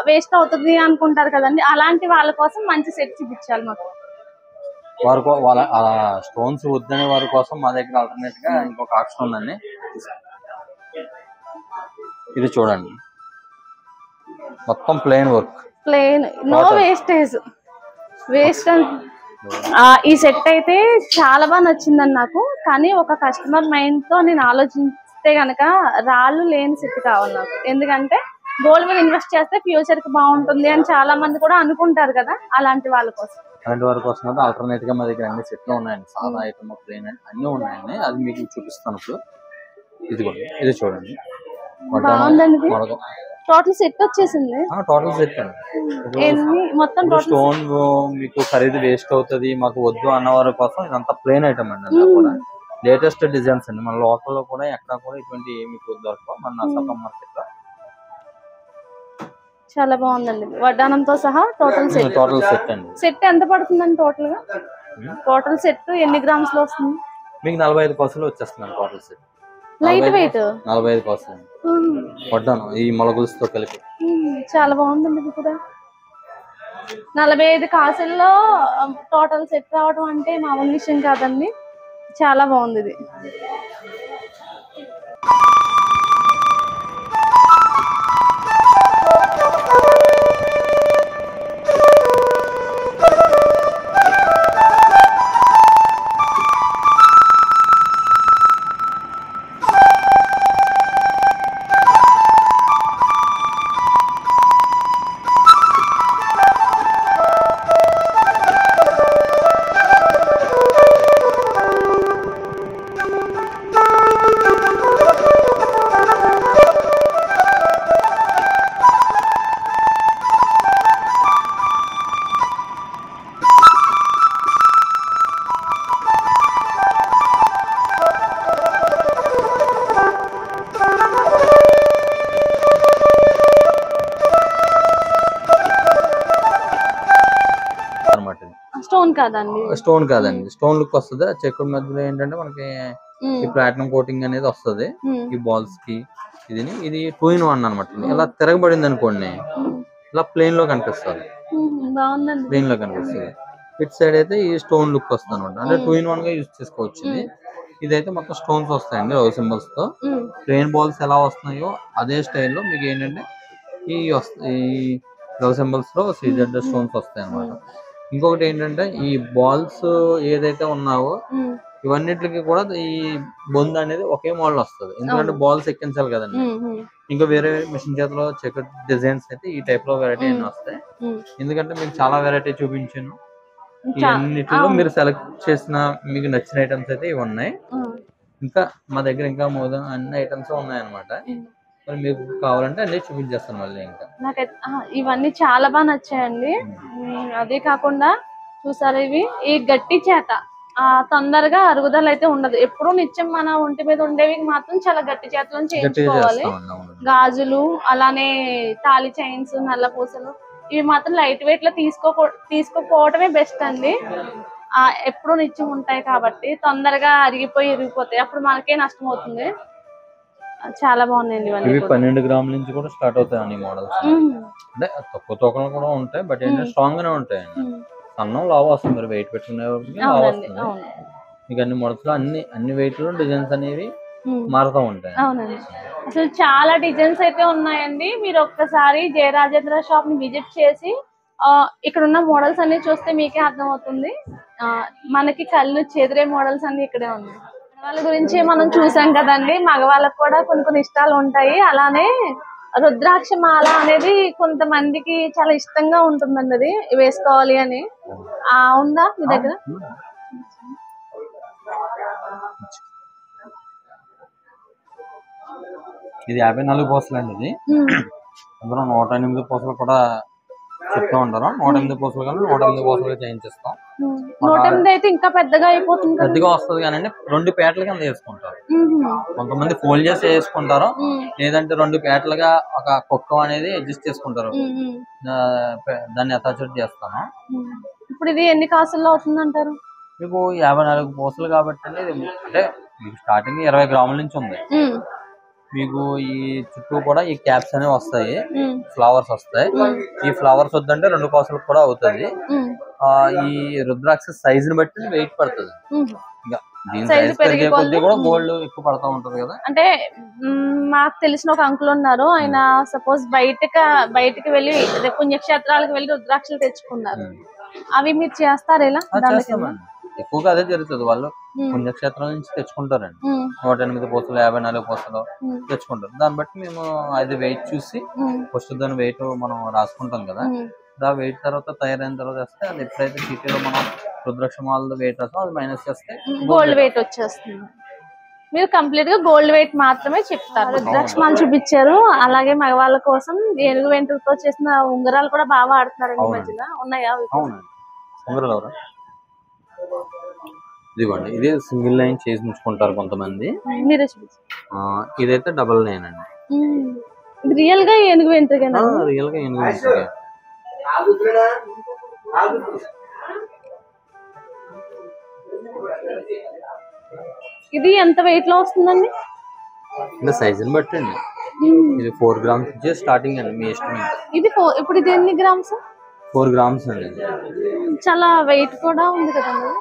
వేస్ట్ అవుతుంది అనుకుంటారు కదండి. అలాంటి వాళ్ళ కోసం మంచి సెట్ చూపించాలి మాకు. వాళ్ళ స్టోన్స్ వద్దనే వారి కోసం మా దగ్గర ఆల్టర్నేట్ గా ఇంకొక ఆప్షన్ ఉందండి. ఇది చూడండి, మొత్తం plain work, plain, no wastage. ఈ సెట్ అయితే చాలా బాగా నచ్చిందండి నాకు. కానీ ఒక కస్టమర్ మైండ్ తో నేను ఆలోచిస్తే గనక రాళ్ళు లేని సెట్ కావాలి నాకు. ఎందుకంటే గోల్డ్ మీద ఇన్వెస్ట్ చేస్తే ఫ్యూచర్ కి బాగుంటుంది అని చాలా మంది కూడా అనుకుంటారు కదా. అలాంటి వాళ్ళ కోసం, అలాంటి వారి కోసం ఆల్టర్నేట్ గా మా దగ్గర అన్ని సెట్లు ఉన్నాయండి. సాదా ఐటమ్, ప్లెయిన్ అన్ని ఉన్నాయండి. అది మీకు చూపిస్తాను ఇప్పుడు. ఇది చూడండి, బాగుందండి. టోటల్ సెట్ వచ్చేసింది. టోటల్ సెట్ అండి. మొత్తం స్టోన్ మీకు ఖరీదు వేస్ట్ అవుతుంది మాకు వద్దు అన్నవారి కోసం ఇదంతా ప్లెయిన్ ఐటమ్ అండి. అంతా కూడా లేటెస్ట్ డిజైన్స్ అండి. మన లోకల్ లో కూడా ఎక్కడ కూడా ఇటువంటి మీకు దొరకవు మన సూపర్ మార్కెట్ లో. చాలా బాగుందండి, వడ్డానంతో సహా టోటల్ సెట్ అండి. సెట్ ఎంత పడుతుందండి టోటల్ గా? టోటల్ సెట్ ఎన్ని గ్రామ్స్ లో వస్తుంది? మీకు 45 కాసులు వచ్చేస్తుంది టోటల్ సెట్. లైట్ వెయిట్ 45 కాసులు వడ్డాను ఈ మొలగులతో కలిపి. చాలా బాగుందండి ఇది కూడా. 45 కాసుల్లో టోటల్ సెట్ రావడం అంటే మామూలు విషయం కాదండి. చాలా బాగుంది ఇది. స్టోన్ కాదండి, స్టోన్ లుక్ వస్తుంది. చెక్కుడు మధ్యలో ఏంటంటే మనకి ఈ ప్లాటినం కోటింగ్ అనేది వస్తుంది ఈ బాల్స్ కి. ఇది 2-in-1 అనమాట. ఇలా తిరగబడింది అనుకోండి, ఇలా ప్లెయిన్ లో కనిపిస్తుంది. ప్లెయిన్ లో కనిపిస్తుంది. ఇట్ సైడ్ అయితే ఈ స్టోన్ లుక్ వస్తుంది అనమాట. అంటే 2-in-1 గా యూజ్ చేసుకోవచ్చు. ఇదైతే మొత్తం స్టోన్స్ వస్తాయండి, లవ్ సింబల్స్ తో. ప్లెయిన్ బాల్స్ ఎలా వస్తున్నాయో అదే స్టైల్లో మీకు ఏంటంటే ఈ లవ్ సింబల్స్ లో సీజెడ్ స్టోన్స్ వస్తాయి అనమాట. ఇంకొకటి ఏంటంటే ఈ బాల్స్ ఏదైతే ఉన్నావో ఇవన్నిటికి కూడా ఈ బొంద అనేది ఒకే మోడల్ వస్తుంది. ఎందుకంటే బాల్స్ ఎక్కించాలి కదండి. ఇంకా వేరే మిషన్ చేతిలో చెక్ డిజైన్స్ అయితే ఈ టైప్ లో వెరైటీ అన్ని వస్తాయి. ఎందుకంటే మీకు చాలా వెరైటీ చూపించాను. ఇవన్నిటిలో మీరు సెలెక్ట్ చేసిన మీకు నచ్చిన ఐటమ్స్ అయితే ఇవి ఉన్నాయి. ఇంకా మా దగ్గర ఇంకా అన్ని ఐటమ్స్ ఉన్నాయి అన్నమాట. మరి మీకు కావాలంటే అన్ని చూపించేస్తాను మళ్ళీ. ఇంకా నాకైతే ఇవన్నీ చాలా బాగా నచ్చాయండి. అదే కాకుండా చూసారు ఇవి ఈ గట్టి చేత తొందరగా అరుగుదల అయితే ఉండదు. ఎప్పుడూ నిత్యం మన ఒంటి మీద ఉండేవి మాత్రం చాలా గట్టి చేతలను చేయించుకోవాలి. గాజులు అలానే తాళి చైన్స్ నల్ల పూసలు ఇవి మాత్రం లైట్ వెయిట్ లో తీసుకోపోవటమే బెస్ట్ అండి. ఎప్పుడూ నిత్యం ఉంటాయి కాబట్టి తొందరగా అరిగిపోయి ఇరిగిపోతాయి, అప్పుడు మనకే నష్టం అవుతుంది. చాలా బాగున్నాయండి ఇవన్నీ. 12 గ్రాముల నుంచి కూడా స్టార్ట్ అవుతాయి మోడల్స్. అంటే తక్కువ తూకలు కూడా ఉంటాయి, బట్ ఏంటంటే స్ట్రాంగ్ గానే ఉంటాయండి. సన్నం లావు వస్తుంది, మీరు వెయిట్ పెట్టుకునే లావు వస్తుంది. మీకు అన్ని మోడల్స్ లో అన్ని వెయిట్ లో డిజైన్స్ అనేవి మారుతూ ఉంటాయి. అవునండి, అసలు చాలా డిజైన్స్ అయితే ఉన్నాయండి. మీరు ఒక్కసారి జయ రాజేంద్ర షాప్ ని విజిట్ చేసి ఇక్కడ ఉన్న మోడల్స్ అన్ని చూస్తే మీకే అర్థం అవుతుంది. మనకి కళ్ళు చెదిరే మోడల్స్ అన్ని ఇక్కడే ఉన్నాయి. వాళ్ళ గురించి మనం చూసాం కదండి, మగవాళ్ళకు కూడా కొన్ని ఇష్టాలు ఉంటాయి. అలానే రుద్రాక్ష మాల అనేది కొంతమందికి చాలా ఇష్టంగా ఉంటుందండి, అది వేసుకోవాలి అని. ఉందా మీ దగ్గర? ఇది 54 పూసలు అండి. ఇది అందులో 108 పూసలు కూడా చెప్తూ ఉంటారు. 108 పూసలు కానీ 108 పూసలు చేయించేస్తాం. 108 అయితే ఇంకా పెద్దగా అయిపోతుంది, పెద్దగా వస్తుంది కానీ 2 పేటల కింద వేసుకుంటారు. కొంతమంది ఫోల్డ్ చేసి వేసుకుంటారు, లేదంటే 2 పేటలుగా ఒక కుక్క అనేది అడ్జస్ట్ చేసుకుంటారు. దాన్ని అటాచ్డ్ చేస్తాను. ఇప్పుడు ఇది ఎన్ని కాసుల్లో అవుతుంది అంటారు? మీకు 54 పూసలు కాబట్టి అంటే మీకు స్టార్టింగ్ 20 గ్రాముల నుంచి ఉంది. మీకు ఈ చుట్టూ కూడా ఈ క్యాప్స్ అనేవి వస్తాయి, ఫ్లవర్స్ వస్తాయి. ఈ ఫ్లవర్స్ వద్దంటే 2 పూసలు కూడా అవుతుంది. ఈ రుద్రాక్ష సైజ్ ని బట్టి వెయిట్ పడుతుంది. ఇంకా దీని సైజ్ పెరిగే కొద్దీ కూడా గోల్డ్ ఎక్కువ పడతా ఉంటది కదా. అంటే మాకు తెలిసిన ఒక అంకుల్ ఉన్నారు, ఆయన సపోజ్ బయటకి వెళ్ళి పుణ్యక్షేత్రాలకు వెళ్ళి రుద్రాక్షలు తెచ్చుకున్నారు. అవి మీరు చేస్తారా? ఇలా ఎక్కువగా అదే జరుగుతుంది. వాళ్ళు పుణ్యక్షేత్రం నుంచి తెచ్చుకుంటారండి. 108 పూసలు 54 పూసలు తెచ్చుకుంటారు. దాన్ని బట్టి మేము అది వెయిట్ చూసి ఫస్ట్ దాని వెయిట్ మనం రాసుకుంటాం కదా. ఆ వెయిట్ తర్వాత తయారైన తర్వాత వేస్తే అది ఎప్పుడైతే సిటీలో మనం రుద్రాక్ష మాల వెయిట్ రాస్తాం అది మైనస్ చేస్తే గోల్డ్ వెయిట్ వచ్చేస్తుంది. మీరు కంప్లీట్ గా గోల్డ్ వెయిట్ మాత్రమే చెప్తారు. రుద్రాక్ష మాల చూపించారు, అలాగే మగవాళ్ళ కోసం ఏనుగు వెంట్రుకతో చేసిన ఉంగరాలు కూడా బాగా వాడుతున్నారు. మధ్యలో ఉన్నాయా? ఉంగరాలు ఇదిగోండి, ఇదే సింగిల్ లైన్ చేసి ఉంచుకుంటారు కొంతమంది. ఇదైతే డబుల్ లైన్ అండి. రియల్ గా ఏనుగు వెంట్రుకేనా? రియల్ గా ఏనుగు వెంట్రుకే. ఇది ఎంత వెయిట్ లో వస్తుందండి? సైజ్ ని బట్టి అండి. ఇది 4 గ్రామ్స్ నుంచి స్టార్టింగ్ అండి, మీ ఇష్టం. ఇది ఇప్పుడు ఇది ఎన్ని గ్రామ్స్? 4 గ్రామ్స్ అండి. చాలా వెయిట్ కూడా ఉంది కదండి.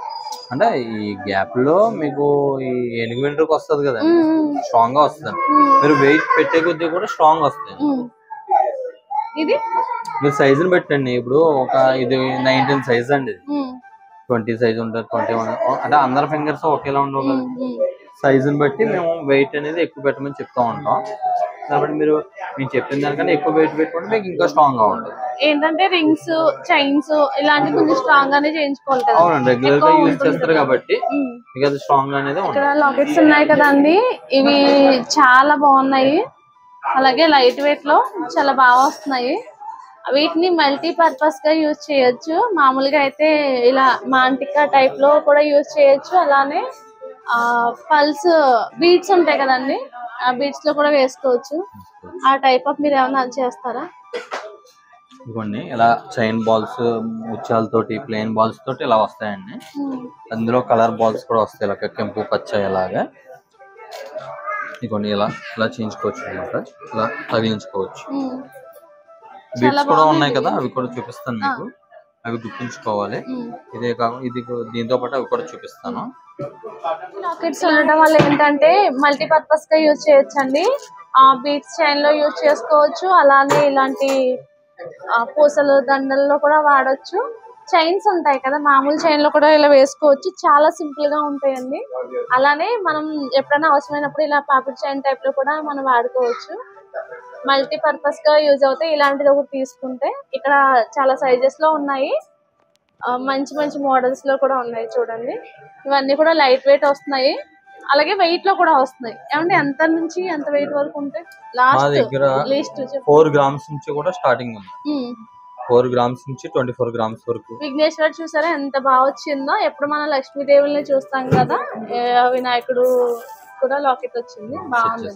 అంటే ఈ గ్యాప్ లో మీకు ఈ ఏనుగు వెంట్రుక వస్తుంది కదా, స్ట్రాంగ్ గా వస్తుంది. మీరు వెయిట్ పెట్టే కొద్దీ కూడా స్ట్రాంగ్ వస్తుంది. ఇది మీరు సైజ్ ని పెట్టండి. ఇప్పుడు ఇది 19 సైజ్ అండి, 20 సైజ్ ఉంటుంది, 21. అంటే అందరి ఫింగర్స్ ఒకేలా ఉండవు కదా. సైజ్ ని బట్టి మేము వెయిట్ అనేది ఎక్కువ పెట్టమని చెప్తా ఉంటాం. కాబట్టి మీరు చెప్పిన దానికన్నా ఎక్కువ వెయిట్ పెట్టుకుంటే మీకు ఇంకా స్ట్రాంగ్ గా ఉంటుంది. ఏంటంటే రింగ్స్, చైన్స్ ఇలాంటివి కొంచెం స్ట్రాంగ్ గానే చేయించుకోవాలి కదా. అవునండి, రెగ్యులర్ గా యూజ్ చేస్తారు కాబట్టి మీకు అది స్ట్రాంగ్ అనేది ఉంటుంది. ఇక్కడ లాకెట్స్ ఉన్నాయి కదండి, ఇవి చాలా బాగున్నాయి. అలాగే లైట్ వెయిట్ లో చాలా బాగా వస్తున్నాయి. వీటిని మల్టీ పర్పస్ గా యూజ్ చేయొచ్చు. మామూలుగా అయితే ఇలా మాంటికా టైప్ లో కూడా యూజ్ చేయొచ్చు. అలానే పల్స్ బీట్స్ ఉంటాయి కదండి, ఆ బీట్స్ లో కూడా వేసుకోవచ్చు. ఆ టైప్ ఆఫ్ మీరు ఏమైనా చేస్తారా? ఇదిగోండి, ఇలా చైన్ బాల్స్ ముత్యాలతోటి ప్లెయిన్ బాల్స్ తోటి ఇలా వస్తాయండి. అందులో కలర్ బాల్స్ కూడా వస్తాయి, ఇలా కెంపు పచ్చ ఇలాగా. ఇదిగోండి, ఇలా చేయించుకోవచ్చు అనమాట, ఇలా తగిలించుకోవచ్చు. బీట్స్ కూడా ఉన్నాయి కదా, అవి కూడా చూపిస్తాను మీకు. అవి గుర్తుంచుకోవాలి. ఇదే కాకుండా దీంతో పాటు అవి కూడా చూపిస్తాను. లాకెట్స్ ఉండడం వల్ల ఏంటంటే మల్టీ పర్పస్ గా యూజ్ చేయొచ్చండి. బీట్స్ చైన్ లో యూజ్ చేసుకోవచ్చు, అలానే ఇలాంటి పూసలు దండల్లో కూడా వాడచ్చు. చైన్స్ ఉంటాయి కదా, మామూలు చైన్ లో కూడా ఇలా వేసుకోవచ్చు. చాలా సింపుల్ గా ఉంటాయండి. అలానే మనం ఎప్పుడైనా అవసరమైనప్పుడు ఇలా పాపిడి చైన్ టైప్ లో కూడా మనం వాడుకోవచ్చు. మల్టీ పర్పస్ గా యూజ్ అవుతాయి. ఇలాంటిది ఒకటి తీసుకుంటే ఇక్కడ చాలా సైజెస్ లో ఉన్నాయి, మంచి మోడల్స్ లో కూడా ఉన్నాయి. చూడండి, ఇవన్నీ కూడా లైట్ వెయిట్ వస్తున్నాయి. అలాగే వెయిట్ లో కూడా వస్తున్నాయి. ఏమంటే ఎంత నుంచి ఎంత వెయిట్ వరకు ఉంటాయి? మా లాస్ట్ దగ్గర లీస్ట్ 4 గ్రామ్స్ నుంచి కూడా స్టార్టింగ్ ఉంది. 4 గ్రామ్స్ నుంచి 24 గ్రామ్స్ వరకు. విఘ్నేశ్వరుడు చూసారా ఎంత బాగా వచ్చిందో. ఎప్పుడు మనం లక్ష్మీదేవుల్ని చూస్తాం కదా, వినాయకుడు కూడా లాకెట్ వచ్చింది, బాగుంది.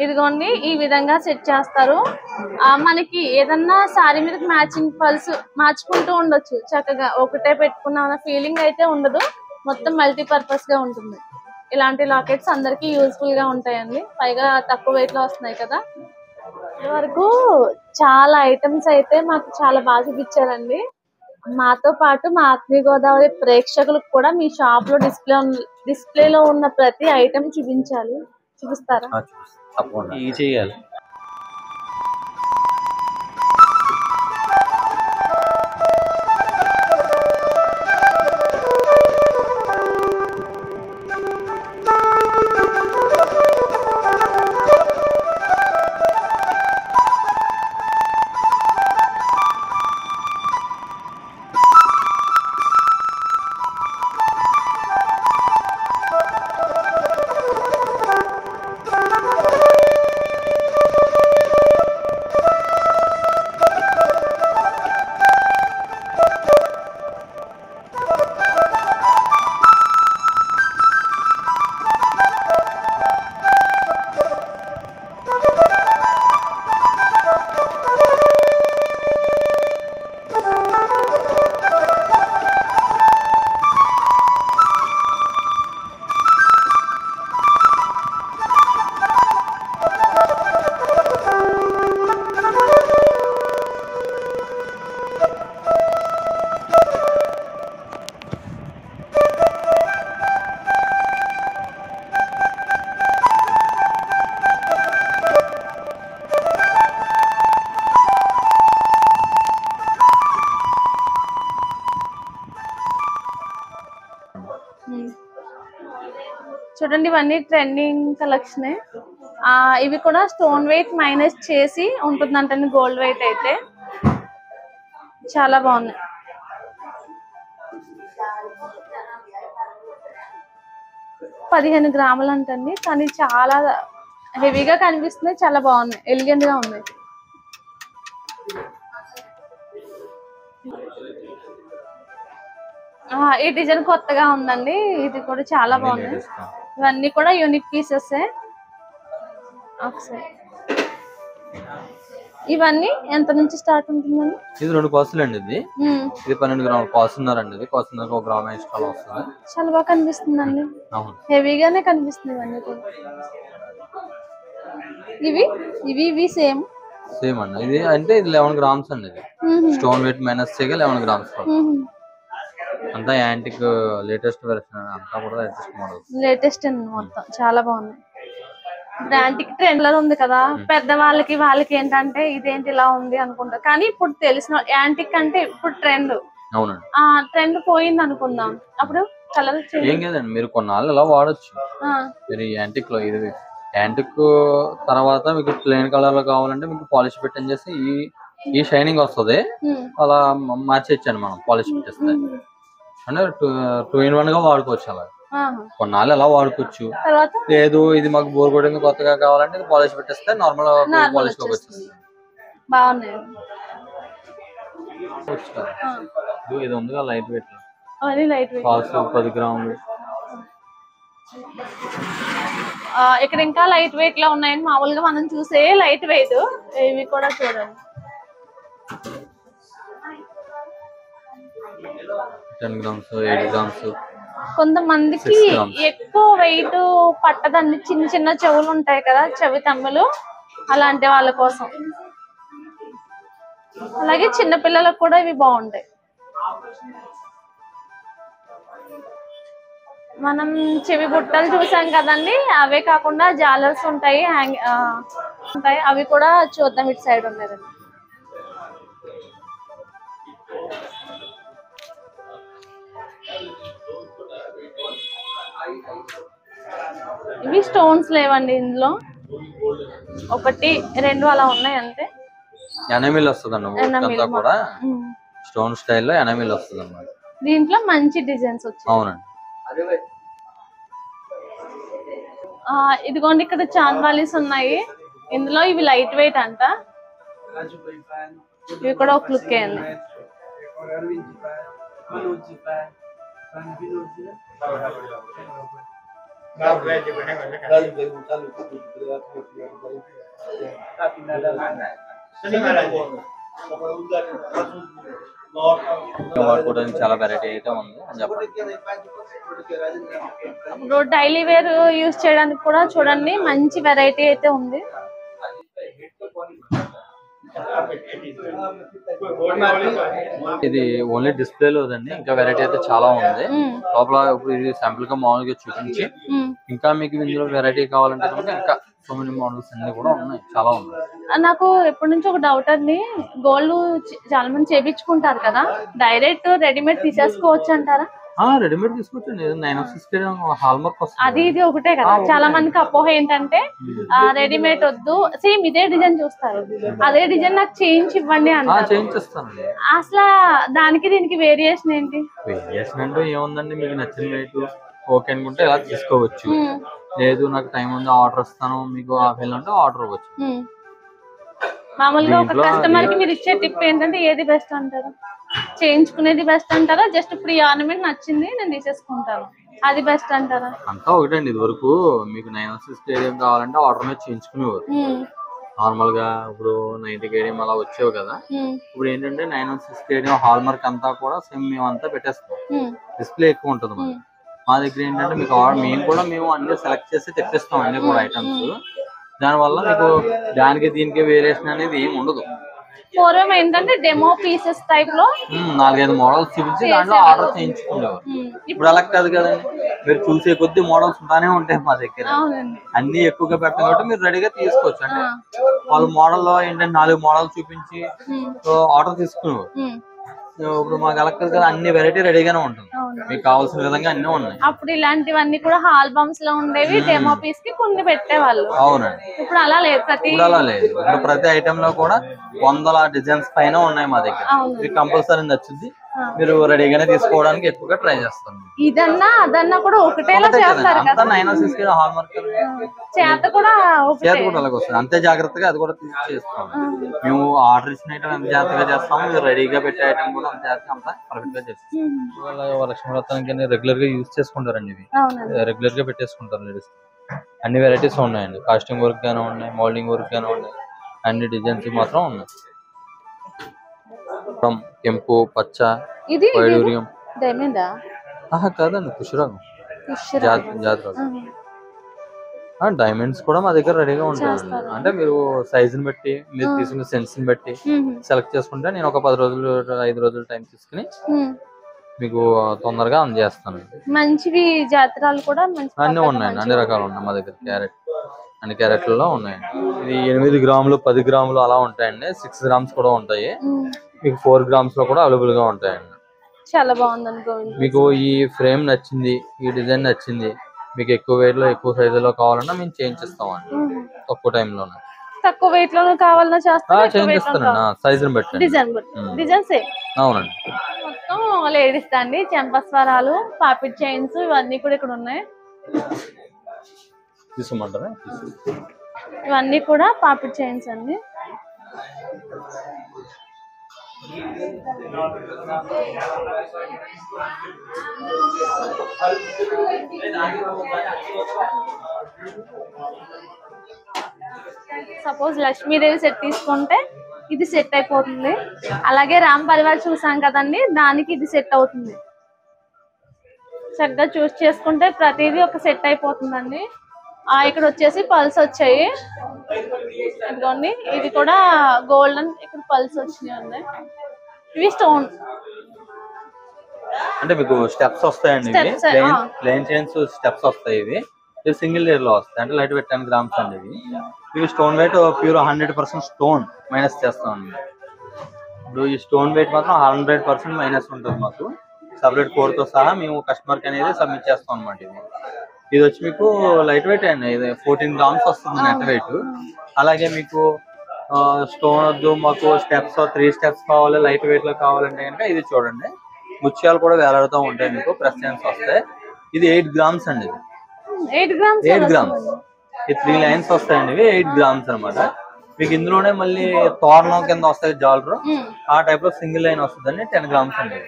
ఇదిగోండి ఈ విధంగా సెట్ చేస్తారు. మనకి ఏదన్నా సారీ మీద మ్యాచింగ్ పల్స్ మార్చుకుంటూ ఉండొచ్చు చక్కగా. ఒకటే పెట్టుకున్న ఫీలింగ్ అయితే ఉండదు, మొత్తం మల్టీపర్పస్ గా ఉంటుంది. ఇలాంటి లాకెట్స్ అందరికి యూస్ఫుల్ గా ఉంటాయండి, పైగా తక్కువ వెయిట్ లో వస్తున్నాయి కదా. వరకు చాలా ఐటమ్స్ అయితే మాకు చాలా బాగా చూపించారండి. మాతో పాటు మా ఆత్మీయ గోదావరి ప్రేక్షకులకు కూడా మీ షాప్ లో డిస్ప్లేలో ఉన్న ప్రతి ఐటమ్ చూపిస్తారా? తప్పకుండా ఈ చేయాలి. చూడండి ఇవన్నీ ట్రెండింగ్ కలెక్షన్. ఇవి కూడా స్టోన్ వెయిట్ మైనస్ చేసి ఉంటుందంటండి, గోల్డ్ వెయిట్ అయితే. చాలా బాగున్నాయి. $15 గ్రాములు అంటండి, కానీ చాలా హెవీగా కనిపిస్తున్నాయి, చాలా బాగున్నాయి, ఎలిగెంట్ గా ఉన్నాయి. ఈ డిజైన్ కొత్తగా ఉందండి, ఇది కూడా చాలా బాగుంది. ఇవన్నీ కూడా యూనిక్ పీసెస్. ఇవన్నీ ఎంత నుంచి స్టార్ట్ ఉంటుందండి? ఇది 2 కాసులు అండి. ఇది 12 గ్రాములు కాసున్నారండి. ఇది కాసున్నర 1 గ్రామ్ ఎక్స్ట్రా వస్తుంది. చాలా బాగా కనిపిస్తుందండి, హెవీగానే కనిపిస్తుంది ఇవన్నీ కూడా. ఇవి సేమ్ అండి. ఇది అంటే ఇది 11 గ్రామ్స్ అండి. ఇది స్టోన్ వెయిట్ మైనస్ చేయగా 11 గ్రామ్స్. అంతా యాంటిక్ లేటెస్ట్ వెర్షన్, అంతా కూడా లేటెస్ట్ మోడల్. లేటెస్ట్ అండి మొత్తం, చాలా బాగుంది. యాంటిక్ ట్రెండ్ లో ఉంది కదా, పెద్దవాళ్ళకి వాళ్ళకి ఏంటంటే ఇదేంటి ఇలా ఉంది అనుకుంటారు, కానీ ఇప్పుడు తెలిసిన యాంటిక్ అంటే ఇప్పుడు ట్రెండ్. అవునండి, ట్రెండ్ పోయింది అనుకుందాం, అప్పుడు కలర్ ఏం లేదండి, మీరు కొన్నాళ్ళు ఇలా వాడచ్చు. మీరు యాంటిక్ లో ఇది యాంటిక్ తర్వాత మీకు ప్లెయిన్ కలర్ లో కావాలంటే మీకు పాలిష్ పెట్టని చేసి ఈ షైనింగ్ వస్తుంది, అలా మార్చేయచ్చండి మనం పాలిష్ పెట్టేస్తే. అంటే 2 in 1 గా వాడుకోవచ్చు. అలా కొన్నాళ్ళు ఎలా వాడుకోవచ్చు. లేదు ఇది మాకు బోర్ కొట్టింది కొత్తగా కావాలంటే ఇది పాలిష్ పెట్టేస్తే నార్మల్ పాలిష్ లోకి వచ్చేస్తుంది. బాగున్నాయి. ఇది ఉందిగా లైట్ వెయిట్, లైట్ వెయిట్ 10 గ్రాములు. ఇక్కడ ఇంకా లైట్ వెయిట్ లో ఉన్నాయండి, మామూలుగా మనం చూసే లైట్ వెయిట్. ఇవి కూడా చూడండి, 10 గ్రామ్స్ 8 గ్రామ్స్. కొంతమందికి ఎక్కువ వెయిట్ పట్టదండి, చిన్న చిన్న చెవులు ఉంటాయి కదా, చెవి తమ్ములు, అలాంటి వాళ్ళ కోసం. అలాగే చిన్న పిల్లలకు కూడా ఇవి బాగుంటాయి. మనం చెవి బుట్టలు చూసాం కదండి, అవే కాకుండా జాలర్స్ ఉంటాయి, అవి కూడా చూద్దాం. ఇటు సైడ్ ఉండేదండి. ఇవి స్టోన్స్ లేవండి, ఇందులో 1, 2 అలా ఉన్నాయి అంతే. ఎనామిల్ వస్తుంది అన్నమాట, కూడా స్టోన్ స్టైల్లో ఎనామిల్ వస్తుంది అన్నమాట. దీంట్లో మంచి డిజైన్స్ వచ్చాయి. అవునండి. ఇదిగోండి ఇక్కడ చాంద్వాలీస్ ఉన్నాయి. ఇందులో ఇవి లైట్ వెయిట్ అంట. ఇవి కూడా ఒక లుక్ అయింది. వాడుకోవడానికి చాలా వెరైటీ అయితే ఉంది అని చెప్పండి. ఇప్పుడు డైలీ వేర్ యూజ్ చేయడానికి కూడా చూడండి మంచి వెరైటీ అయితే ఉంది. ఇది ఓన్లీ డిస్ప్లే లోదండి, ఇంకా వెరైటీ అయితే చాలా ఉంది లోపల. ఇప్పుడు ఇది శాంపుల్ గా మామూలుగా చూపించి ఇంకా మీకు ఇందులో వెరైటీ కావాలంటే కనుక ఇంకా సో మెనీ మోడల్స్ అన్ని కూడా ఉన్నాయి, చాలా ఉన్నాయి. నాకు ఎప్పటి నుంచి ఒక డౌట్ అండి, గోల్డ్ చాలా మంది చేపించుకుంటారు కదా, డైరెక్ట్ రెడీమేడ్ తీసేసుకోవచ్చు అంటారా? రెడీమేడ్ తీసుకొచ్చండి, 906 హాల్మార్క్ వస్తుంది. అది ఇది ఒకటే కదా, చాలా మందికి అపోహ ఏంటంటే రెడీమేడ్ వద్దు, సేమ్ ఇదే డిజైన్ చూస్తారు, అదే డిజైన్ నాకు చేయించి ఇవ్వండి అంటారు. చేయించేస్తానండి. అసలు దానికి దీనికి వేరియేషన్ ఏంటి? వేరియేషన్ అంటే ఏముందండి, మీకు నచ్చిన రేటు ఓకే అనుకుంటే ఇలా తీసుకోవచ్చు, లేదు నాకు టైం ఉంది ఆర్డర్ ఇస్తాను మీకు అంటే ఆర్డర్ ఇవ్వచ్చు. మామూలుగా ఒక కస్టమర్ కి మీరు ఇచ్చే టిప్ ఏంటంటే ఏది బెస్ట్ అంటారు? చేయించుకునేది బెస్ట్ అంటారా, జస్ట్ ఇప్పుడు ఈ ఆర్నమెంట్ నచ్చింది నేను తీసేసుకుంటాను అది బెస్ట్ అంటారా? అంతా ఒకటండి. ఇది వరకు మీకు 906 కేడిఎం కావాలంటే ఆర్డర్ మీద చేయించుకునేవారు నార్మల్ గా. ఇప్పుడు 90 కేడిఎం అలా వచ్చేవి కదా, ఇప్పుడు ఏంటంటే 906 కేడిఎం హాల్మార్క్ అంతా కూడా సేమ్ మేమంతా పెట్టేస్తాం, డిస్ప్లే ఎక్కువ ఉంటుంది మరి. మా దగ్గర ఏంటంటే మీకు మేము అన్ని సెలెక్ట్ చేసి తెప్పిస్తాం అన్ని కూడా ఐటమ్స్. దానివల్ల మీకు దానికి దీనికి వేరియేషన్ అనేది ఏమి ఉండదు. పూర్వం ఏంటంటే డెమో పీసెస్ టైప్ లో 4-5 మోడల్స్ చూపించి దాంట్లో ఆర్డర్ చేయించుకునేవారు. ఇప్పుడు అలా కాదు కదండి, మీరు చూసే కొద్ది మోడల్స్ ఉంటానే ఉంటాయి మా దగ్గర, అన్ని ఎక్కువగా పెట్టడం కాబట్టి మీరు రెడీగా తీసుకోవచ్చు. అంటే వాళ్ళు మోడల్లో ఏంటంటే 4 మోడల్ చూపించి ఆర్డర్ తీసుకునేవారు. ఇప్పుడు మాకు అలా కాదు కదా, అన్ని వెరైటీ రెడీగానే ఉంటుంది, మీకు కావాల్సిన విధంగా అన్ని ఉన్నాయి. అప్పుడు ఇలాంటివన్నీ కూడా ఆల్బమ్స్ లో ఉండేవి, డెమో పీస్ కి కొన్ని పెట్టేవాళ్ళు. అవునండి. ఇప్పుడు అలా లేదు, ఇప్పుడు ప్రతి ఐటమ్ లో కూడా 100 డిజైన్స్ పైన ఉన్నాయి మా దగ్గర. ఇది కంపల్సరీ నచ్చింది, మీరు రెడీగానే తీసుకోవడానికి ఎక్కువగా ట్రై చేస్తాం. ఇదన్నా అదన్నా కూడా ఒకటేలా చేస్తారు కదా, 906 హాల్మార్క్ చేత కూడా అలాగే వస్తుంది, అంతే జాగ్రత్తగా అది కూడా చేస్తాం. మేము ఆర్డర్ ఇచ్చిన ఐటమ్ ఎంత జాగ్రత్తగా చేస్తాము, మీరు రెడీగా పెట్టే ఐటమ్ కూడా అంత జాగ్రత్తగా అంతా పర్ఫెక్ట్ గా చేస్తాం. లక్ష్మీ వ్రతానికి రెగ్యులర్ గా యూజ్ చేసుకుంటారండి, ఇవి రెగ్యులర్ గా పెట్టేసుకుంటారు లేడీస్. అన్ని వెరైటీస్ ఉన్నాయండి, కాస్టింగ్ వర్క్ గానే ఉన్నాయి, మోల్డింగ్ వర్క్ గానే ఉన్నాయి, అన్ని డిజైన్స్ మాత్రం ఉన్నాయి. కెంపు, పచ్చ, వైడూర్యం కాదండి, పుష్యరాగం జాతర. డైమండ్స్ కూడా మా దగ్గర రెడీగా ఉంటాయండి. అంటే మీరు సైజుని బట్టి, మీరు తీసుకున్న సెన్స్ ని బట్టి సెలెక్ట్ చేసుకుంటే నేను ఒక 10 రోజులు 5 రోజులు టైం తీసుకుని మీకు తొందరగా అందజేస్తాను. మంచివి జాతరాలు కూడా అన్ని ఉన్నాయండి, అన్ని రకాలు ఉన్నాయి మా దగ్గర. క్యారెట్ అన్ని క్యారెట్లలో ఉన్నాయండి. ఇది 8 గ్రాములు 10 గ్రాములు అలా ఉంటాయండి, 6 గ్రామ్స్ కూడా ఉంటాయి, మీకు 4 గ్రామ్స్ లో కూడా అవైలబుల్ గా ఉంటాయండి. చాలా బాగుంది అనుకోండి. మీకు ఈ ఫ్రేమ్ నచ్చింది, ఈ డిజైన్ నచ్చింది, మీకు ఎక్కువ వెయిట్ లో ఎక్కువ సైజులో కావాలన్నా మేము చేయించిస్తామండి, తక్కువ టైంలోనే. తక్కువ వెయిట్ లో కావాలన్నా చేయించిస్తానండి, సైజుని బట్టి, డిజైన్స్. అవునండి. మొత్తం లేడీస్ అండి, చెంపస్వరాలు, పాపిట్ చైన్స్ ఇవన్నీ కూడా ఇక్కడ ఉన్నాయి. తీసుకోమంటారా? ఇవన్నీ కూడా పాపిట్ చైన్స్ అండి. సపోజ్ లక్ష్మీదేవి సెట్ తీసుకుంటే ఇది సెట్ అయిపోతుంది, అలాగే రామ్ పరివార్ చూసాం కదండి, దానికి ఇది సెట్ అవుతుంది. చక్కగా చూస్ చేసుకుంటే ప్రతిదీ ఒక సెట్ అయిపోతుందండి. ఇక్కడ వచ్చేసి పల్స్ వచ్చాయి, ఇదిగోండి ఇది కూడా గోల్డెన్, ఇక్కడ పల్స్ వచ్చినాయి. ఇవి స్టోన్ అంటే మీకు స్టెప్స్ వస్తాయండి, ప్లేన్ చైన్స్ స్టెప్స్ వస్తాయి. ఇవి సింగిల్ లేయర్ లో వస్తాయి, అంటే లైట్ వెయిట్ 10 గ్రామ్స్ అండి. ఇవి stone weight pure 100% stone minus చేస్తామండి. ఇప్పుడు ఈ స్టోన్ వెయిట్ మాత్రం 100% మైనస్ ఉంటుంది, మాకు సపరేట్ కోడ్ తో సహా మేము కస్టమర్ కి అనేది సబ్మిట్ చేస్తాం అనమాట. ఇది వచ్చి మీకు లైట్ వెయిట్ అండి, ఇది 14 గ్రామ్స్ వస్తుంది నెట్ వెయిట్. అలాగే మీకు స్టోన్ వద్దు, మాకు స్టెప్స్ 3 స్టెప్స్ కావాలి, లైట్ వెయిట్ లో కావాలంటే కనుక ఇది చూడండి, ముత్యాలు కూడా వేలాడుతూ ఉంటాయి, మీకు ప్రెస్ చైన్స్ వస్తాయి. ఇది 8 గ్రామ్స్ అండి. ఇది 8 గ్రామ్స్. ఈ 3 లైన్స్ వస్తాయండి. ఇవి 8 గ్రామ్స్ అనమాట. మీకు ఇందులోనే మళ్ళీ తోరణం కింద వస్తాయి జాలరు, ఆ టైప్ లో సింగిల్ లైన్ వస్తుందండి. 10 గ్రామ్స్ అండి.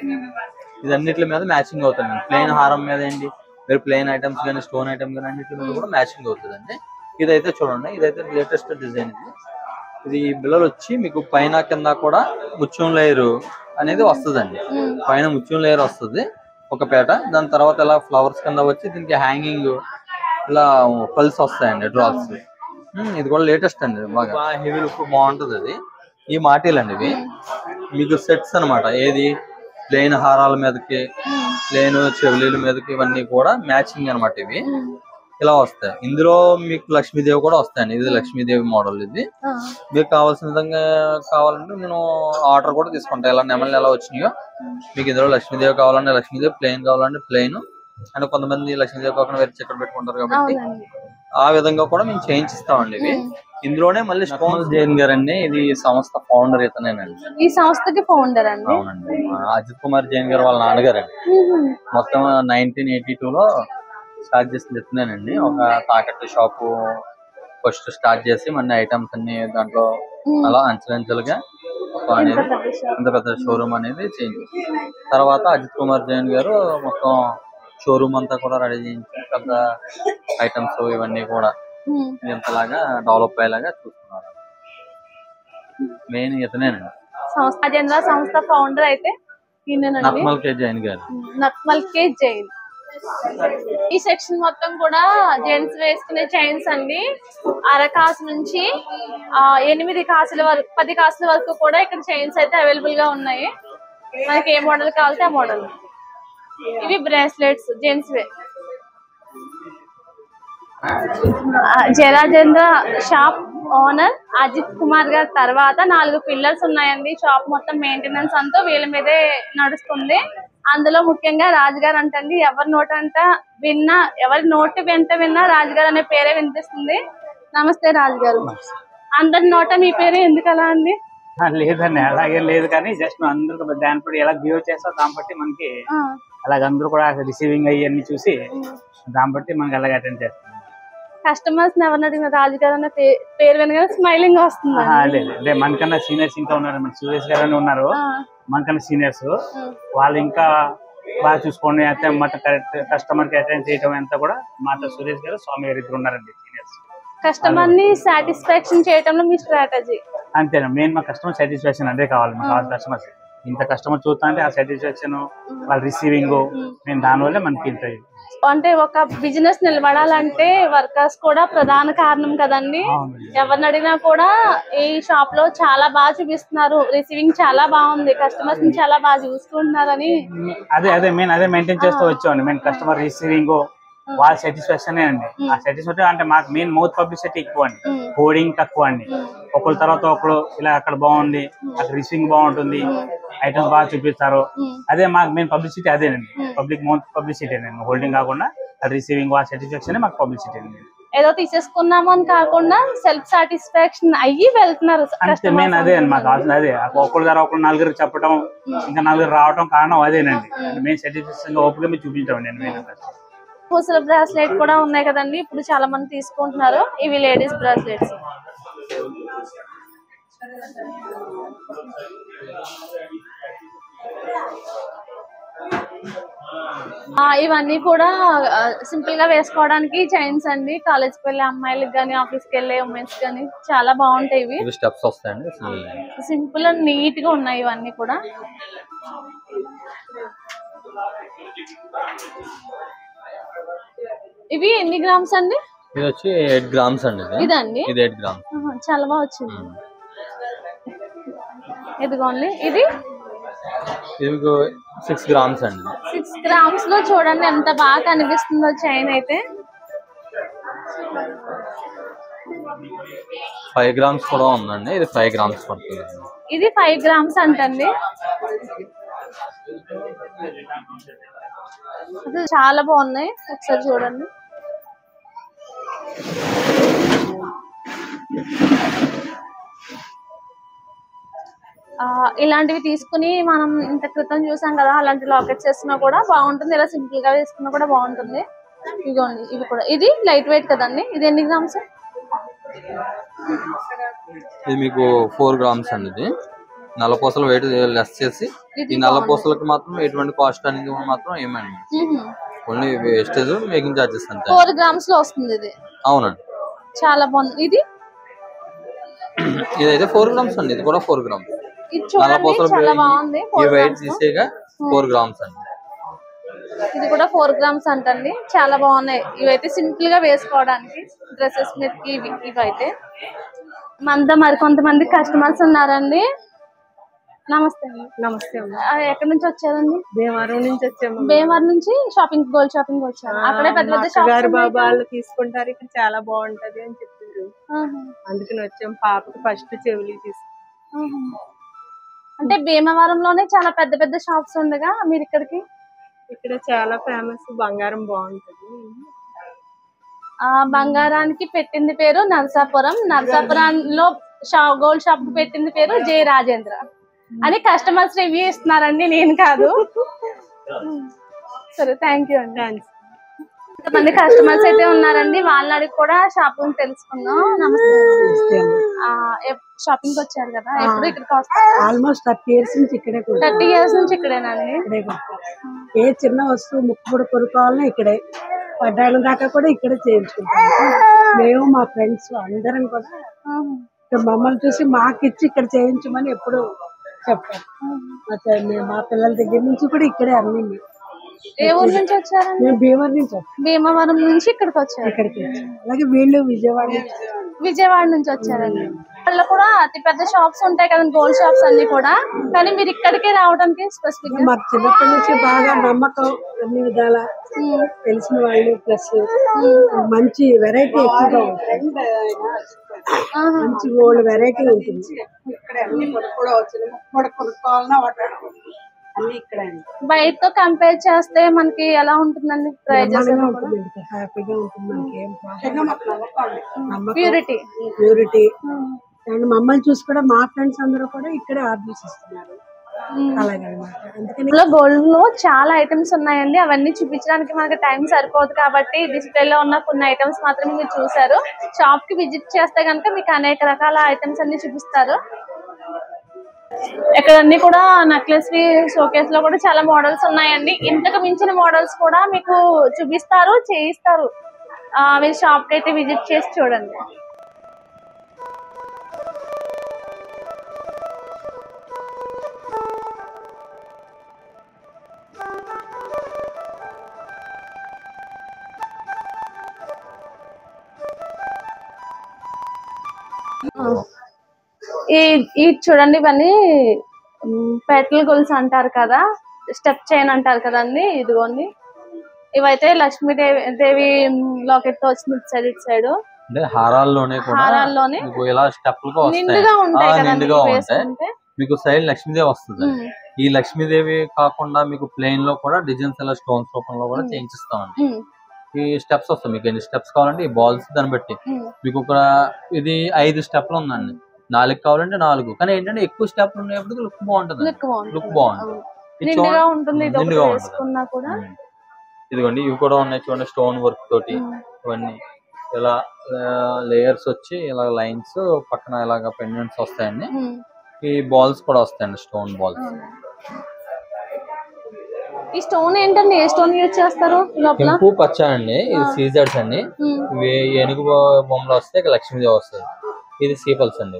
ఇది అన్నిటి మీద మ్యాచింగ్ అవుతుంది. ప్లెయిన్ హారం మీద ఏంటి మీరు ప్లెయిన్ ఐటమ్స్ కానీ స్టోన్ ఐటమ్ కానీ అన్నిటి మీద కూడా మ్యాచింగ్ అవుతుందండి. ఇదైతే చూడండి, ఇదైతే లేటెస్ట్ డిజైన్. ఇది బిల్లలు వచ్చి మీకు పైన కింద కూడా ముత్యం లేయర్ అనేది వస్తుందండి. పైన ముత్యం లేయర్ వస్తుంది ఒక పేట, దాని తర్వాత ఇలా ఫ్లవర్స్ కింద వచ్చి దీనికి హ్యాంగింగ్ ఇలా పల్స్ వస్తాయండి, డ్రాప్స్. ఇది కూడా లేటెస్ట్ అండి, బాగా హెవీ లుక్ బాగుంటుంది. అది ఈ మాటీలు అండి, ఇవి మీకు సెట్స్ అనమాట. ఏది ప్లెయిన్ హారాల మీదకి, ప్లెయిన్ చెవులీల మీదకి, ఇవన్నీ కూడా మ్యాచింగ్ అనమాట. ఇవి ఇలా వస్తాయి. ఇందులో మీకు లక్ష్మీదేవి కూడా వస్తాయండి. ఇది లక్ష్మీదేవి మోడల్. ఇది మీకు కావాల్సిన విధంగా కావాలంటే నేను ఆర్డర్ కూడా తీసుకుంటాను. ఇలా నెమళ్ళు ఎలా వచ్చినాయో మీకు ఇందులో లక్ష్మీదేవి కావాలంటే లక్ష్మీదేవి, ప్లెయిన్ కావాలంటే ప్లెయిన్. అంటే కొంతమంది లక్ష్మీదేవి కాకుండా వేరే చక్కెర పెట్టుకుంటారు కాబట్టి ఆ విధంగా కూడా మేము చేయించిస్తామండి. ఇవి ఇందులోనే మళ్ళీ స్టోన్ జైన్ గారు అండి, ఇది సంస్థ ఫౌండర్ ఇతనేనండి. ఈ సంస్థకి ఫౌండర్ అండి. అవునండి, అజిత్ కుమార్ జైన్ గారు వాళ్ళ నాన్నగారు అండి. మొత్తం 1982లో స్టార్ట్ చేసింది ఇతనేనండి. ఒక తాకట్టు షాపు ఫస్ట్ స్టార్ట్ చేసి మన ఐటమ్స్ అన్ని దాంట్లో అలా అంచెలంచెలుగా ఇంత పెద్ద షోరూమ్ అనేది చేంజ్. తర్వాత అజిత్ కుమార్ జైన్ గారు మొత్తం షోరూమ్ అంతా కూడా రెడీ చేయించి పెద్ద ఐటమ్స్ ఇవన్నీ కూడా ఇంతలాగా డెవలప్ అయ్యేలాగా చూస్తున్నారు. మెయిన్ ఇతనేనండి. రాజేంద్ర సంస్థ ఫౌండర్ అయితే నక్మల్ కే జైన్ గారు. నక్మల్ కే జైన్. ఈ సెక్షన్ మొత్తం కూడా జెంట్స్ వేసుకునే చైన్స్ అండి. అరకాసు నుంచి 8 కాసుల వరకు 10 కాసుల వరకు కూడా ఇక్కడ చైన్స్ అయితే అవైలబుల్ గా ఉన్నాయి. మనకి ఏ మోడల్ కావాలంటే ఆ మోడల్. ఇవి బ్రేస్లెట్స్ జెంట్స్ వే. జయరాజేంద్ర షాప్ ఓనర్ అజిత్ కుమార్ గారి తర్వాత 4 పిల్లర్స్ ఉన్నాయండి. షాప్ మొత్తం మెయింటెనెన్స్ అంతా వీళ్ళ మీదే నడుస్తుంది. అందులో ముఖ్యంగా రాజుగారు అంటండి, ఎవరి నోటి వెంట విన్నా రాజుగారు అనే పేరే వినిపిస్తుంది. నమస్తే రాజుగారు. అందరి నోట మీ పేరే ఎందుకు అలా అండి? లేదండి, అలాగే లేదు. కానీ జస్ట్ అందరూ దాని బట్టి ఎలా బిహేవ్ చేస్తాం దాన్ని బట్టి మనకి అలాగ అందరూ కూడా రిసీవింగ్ అయ్యి చూసి దాన్ని బట్టి మనకి అలాగే అటెండ్ చేస్తాం. కస్టమర్స్ ఎవరిని అడిగిన రాజుగారు అనే పేరు వినగానే స్మైలింగ్ వస్తుంది. లేదు, మనకన్నా సీనియర్స్ ఇంకా ఉన్నారు. మన సురేష్ గారు ఉన్నారు, మనకన్నా సీనియర్స్. వాళ్ళు ఇంకా బాగా చూసుకోండి అయితే మాట కరెక్ట్ కస్టమర్ కి అటెండ్ చేయడం అంతా కూడా మాట సురేష్ గారు, స్వామి గారు ఇద్దరు ఉన్నారండి సీనియర్స్. కస్టమర్ ని సాటిస్ఫాక్షన్ చేయడంలో మీ స్ట్రాటజీ అంతేనా? మెయిన్ మా కస్టమర్ సాటిస్ఫాక్షన్ అదే కావాలి. మాకు కస్టమర్స్ ఇంత కస్టమర్ చూస్తా అంటే ఆ సాటిస్ఫాక్షన్ వాళ్ళ రిసీవింగ్ మేము దానివల్ల మనకి ఇంత. అంటే ఒక బిజినెస్ నిలబడాలంటే వర్కర్స్ కూడా ప్రధాన కారణం కదండి. ఎవరిని అడిగినా కూడా ఈ షాప్ లో చాలా బాగా చూపిస్తున్నారు, రిసీవింగ్ చాలా బాగుంది, కస్టమర్స్ ని చాలా బాగా చూసుకుంటున్నారని అదే మెయింటైన్ చేస్తూ వచ్చామండి. మెయిన్ కస్టమర్ రిసీవింగ్ వాళ్ళ సాటిస్ఫాక్షన్ అండి. ఆ సాటిస్ఫాక్షన్ అంటే మాకు మెయిన్ మౌత్ పబ్లిసిటీ ఎక్కువ అండి, హోర్డింగ్ తక్కువ అండి. ఒకళ్ళ తర్వాత ఒకళ్ళు ఇలా అక్కడ బాగుంది, అక్కడ రిసీవింగ్ బాగుంటుంది, ఐటమ్స్ బాగా చూపిస్తారు. అదే మాకు మెయిన్ పబ్లిసిటీ అదేనండి, పబ్లిక్ మౌత్ పబ్లిసిటీ అండి. హోల్డింగ్ కాకుండా రిసీవింగ్ వాళ్ళ సాటిస్ఫాక్షన్ మాకు పబ్లిసిటీ అండి. ఏదో తీసేసుకున్నాము అని కాకుండా సెల్ఫ్ సాటిస్ఫాక్షన్ అయ్యి వెళ్తున్నారు. అంటే మెయిన్ అదే అండి మాకు కావాల్సింది. అదే ఒకళ్ళ ద్వారా ఒకళ్ళు నలుగురు చెప్పడం, ఇంకా నలుగురు రావడం కారణం అదేనండి. మెయిన్ సాటిస్ఫాక్షన్ ఓపిక మీరు చూపించాం నేను మెయిన్. పూసల బ్రాస్లెట్ కూడా ఉన్నాయి కదండి, ఇప్పుడు చాలా మంది తీసుకుంటున్నారు. ఇవి లేడీస్ బ్రాస్లెట్స్. ఇవన్నీ కూడా సింపుల్ గా వేసుకోవడానికి చైన్స్ అండి. కాలేజ్కి వెళ్ళే అమ్మాయిలకు గానీ, ఆఫీస్కి వెళ్ళే ఉమెన్స్ గానీ చాలా బాగుంటాయి. ఇవి స్టెప్స్ వస్తాయండి, సింపుల్ అండ్ నీట్ గా ఉన్నాయి ఇవన్నీ కూడా. ఇవి ఎన్ని గ్రామ్స్ అండి? ఇది వచ్చి 8 గ్రామ్స్ అండి. ఇదండి, ఇది 8 గ్రామ్స్. చాలా బాగా వచ్చింది. ఇదిగోండి, ఇది మీకు 6 గ్రామ్స్ అండి. 6 గ్రామ్స్ లో చూడండి ఎంత బాగా కనిపిస్తుందో చైన్ అయితే. 5 గ్రామ్స్ కూడా ఉందండి. ఇది 5 గ్రామ్స్ పడుతుంది. ఇది 5 గ్రామ్స్ అంటండి. చాలా బాగున్నాయి, ఒకసారి చూడండి. ఇలాంటివి తీసుకుని మనం ఇంత క్రితం చూసాం కదా, అలాంటి లాకెట్స్ వేసుకున్నా కూడా బాగుంటుంది, ఇలా సింపుల్ గా వేసుకున్నా కూడా బాగుంటుంది. ఇదిగోండి ఇవి కూడా, ఇది లైట్ వెయిట్ కదండి. ఇది ఎన్ని గ్రామ్స్? ఇది మీకు 4 grams అండి. ఇది నల్లపూసలు వెయిట్ లెస్ చేసి, ఈ నల్లపూసలకి మాత్రం ఎటువంటి కాస్ట్ అనేది మాత్రం ఏమండి, ఓన్లీ వేస్టేజ్ మేకింగ్ చార్జెస్ అంతే. 4 grams లో వస్తుంది ఇది. అవునండి, చాలా బాగుంది. ఇదైతే 4 grams అండి. ఇది కూడా 4 grams. ఇది చూడండి చాలా బాగుంది. ఈ వెయిట్ తీసేగా 4 grams అండి. ఇది కూడా 4 grams అంటండి. చాలా బాగున్నాయి. ఇవైతే సింపుల్ గా వేసుకోవడానికి డ్రెస్సెస్ మీదకి ఇవైతే. మనతో మరి కొంతమంది కస్టమర్స్ ఉన్నారండి. నమస్తే అండి. నమస్తే అమ్మ. ఎక్కడి నుంచి వచ్చారండి? భీమవరం నుంచి వచ్చాము. భీమవరం నుంచి షాపింగ్, గోల్డ్ షాపింగ్ వచ్చారు. అక్కడే పెద్ద పెద్ద షాప్స్ బాబాలు తీసుకుంటారు, ఇక్కడ చాలా బాగుంటది అని చెప్పారు, అందుకని వచ్చాం. పాపకి ఫస్ట్ చెవులు తీసుకు. అంటే భీమవరంలోనే చాలా పెద్ద పెద్ద షాప్స్ ఉండగా మీరు ఇక్కడికి? ఇక్కడ చాలా ఫేమస్, బంగారం బాగుంటది. బంగారానికి పెట్టింది పేరు నరసాపురం. నరసాపురంలో గోల్డ్ షాప్ కి పెట్టింది పేరు జే రాజేంద్ర అని కస్టమర్స్ రివ్యూ ఇస్తున్నారండి, నేను కాదు. సరే, థ్యాంక్ యూ అండి. కొంతమంది కస్టమర్స్ అయితే ఉన్నారండి, వాళ్ళని అడిగి కూడా షాపింగ్ తెలుసుకుందాం. నమస్తే. షాపింగ్ వచ్చారు కదా, ఎప్పుడు ఇక్కడికి వస్తారు? ఆల్మోస్ట్ 30 years నుంచి ఇక్కడే. 30 years నుంచి ఇక్కడేనండి? ఏ చిన్న వస్తువు ముక్కుబడి కొనుక్కోవాలన్నా ఇక్కడే, పడ్డాళ్ళ దాకా కూడా ఇక్కడే చేయించుకుంటాం. మేము మా ఫ్రెండ్స్ అందరం కూడా మమ్మల్ని చూసి మాకు ఇచ్చి ఇక్కడ చేయించమని ఎప్పుడు చెప్పారు. మా పిల్లల దగ్గర నుంచి కూడా ఇక్కడే అన్ని. ఏ ఊరు నుంచి వచ్చారండి? మేము భీమవరం నుంచి వచ్చాం. భీమవరం నుంచి ఇక్కడికి వచ్చారు. ఇక్కడికి అలాగే వీళ్ళు విజయవాడ నుంచి వచ్చారండి. వాళ్ళు కూడా అతి పెద్ద షాప్స్ ఉంటాయి కదండి, గోల్డ్ షాప్స్ అన్ని కూడా, కానీ మీరు ఇక్కడికే రావడానికి స్పెసిఫిక్ గా? మాకు చిన్నప్పటి నుంచి బాగా నమ్మకం, అన్ని విధాల తెలిసిన వాళ్ళు, ప్లస్ మంచి వెరైటీ ఎక్కువగా ఉంటుంది, మంచి గోల్డ్ వెరైటీ ఉంటుంది. బయటతో కంపేర్ చేస్తే మనకి ఎలా ఉంటుందండి ప్రైజెస్? హ్యాపీగా ఉంటుంది, మనకి ప్యూరిటీ. అండ్ మమ్మల్ని చూసి కూడా మా ఫ్రెండ్స్ అందరూ కూడా ఇక్కడే ఆర్డర్స్ ఇస్తున్నారు. గోల్డ్ లో చాలా ఐటమ్స్ ఉన్నాయండి, అవన్నీ చూపించడానికి మనకి టైం సరిపోదు కాబట్టి డిస్ప్లే లో ఉన్న కొన్ని ఐటమ్స్ మాత్రమే మీరు చూసారు. షాప్ కి విజిట్ చేస్తే కనుక మీకు అనేక రకాల ఐటమ్స్ అన్ని చూపిస్తారు. ఇక్కడ అన్ని కూడా నెక్లెస్ షోకేస్ లో కూడా చాలా మోడల్స్ ఉన్నాయండి. ఇంతకు మించిన మోడల్స్ కూడా మీకు చూపిస్తారు, చేయిస్తారు. అవి షాప్ కి అయితే విజిట్ చేసి చూడండి. ఈ చూడండి, ఇవన్నీ పెటల్ గొలుసు అంటారు కదా, స్టెప్ చైన్ అంటారు కదండి. ఇదిగోండి, ఇవైతే లక్ష్మీదేవి లాకెట్ తో వచ్చింది ఇటు సైడ్. హారాల్లోనే ఇలా స్టెప్లుగా నిండుగా ఉంటాయి. మీకు సైడ్ లక్ష్మీదేవి వస్తుంది. ఈ లక్ష్మీదేవి కాకుండా మీకు ప్లెయిన్ లో కూడా డిజైన్స్ ఇలా స్టోన్స్ రూపంలో కూడా చేయించిస్తామండి. ఈ స్టెప్స్ వస్తాయి, మీకు ఎన్ని స్టెప్స్ కావాలంటే ఈ బాల్స్ దాన్ని బట్టి. మీకు ఒక ఇది 5 స్టెప్లు ఉందండి, 4 కావాలంటే 4. కానీ ఏంటంటే ఎక్కువ స్టెప్లు ఉన్నప్పుడు లుక్ బాగుంటుంది, లుక్ బాగుంటుంది. ఇదిగోండి, ఇవి కూడా ఉన్నాయి చూడండి, స్టోన్ వర్క్ తోటి. ఇవన్నీ ఇలా లేయర్స్ వచ్చి ఇలా లైన్స్ పక్కన ఇలాగ పెండెంట్స్ వస్తాయండి. ఈ బాల్స్ కూడా వస్తాయండి, స్టోన్ బాల్స్. ఈ స్టోన్ ఏంటండి, ఏ స్టోన్ యూజ్ చేస్తారు? కెంపు పచ్చ అండి, ఇది సీజర్స్ అండి. ఇవి ఏనుగు బొమ్మలు వస్తే లక్ష్మీదేవి వస్తుంది. ఇది సీపల్స్ అండి.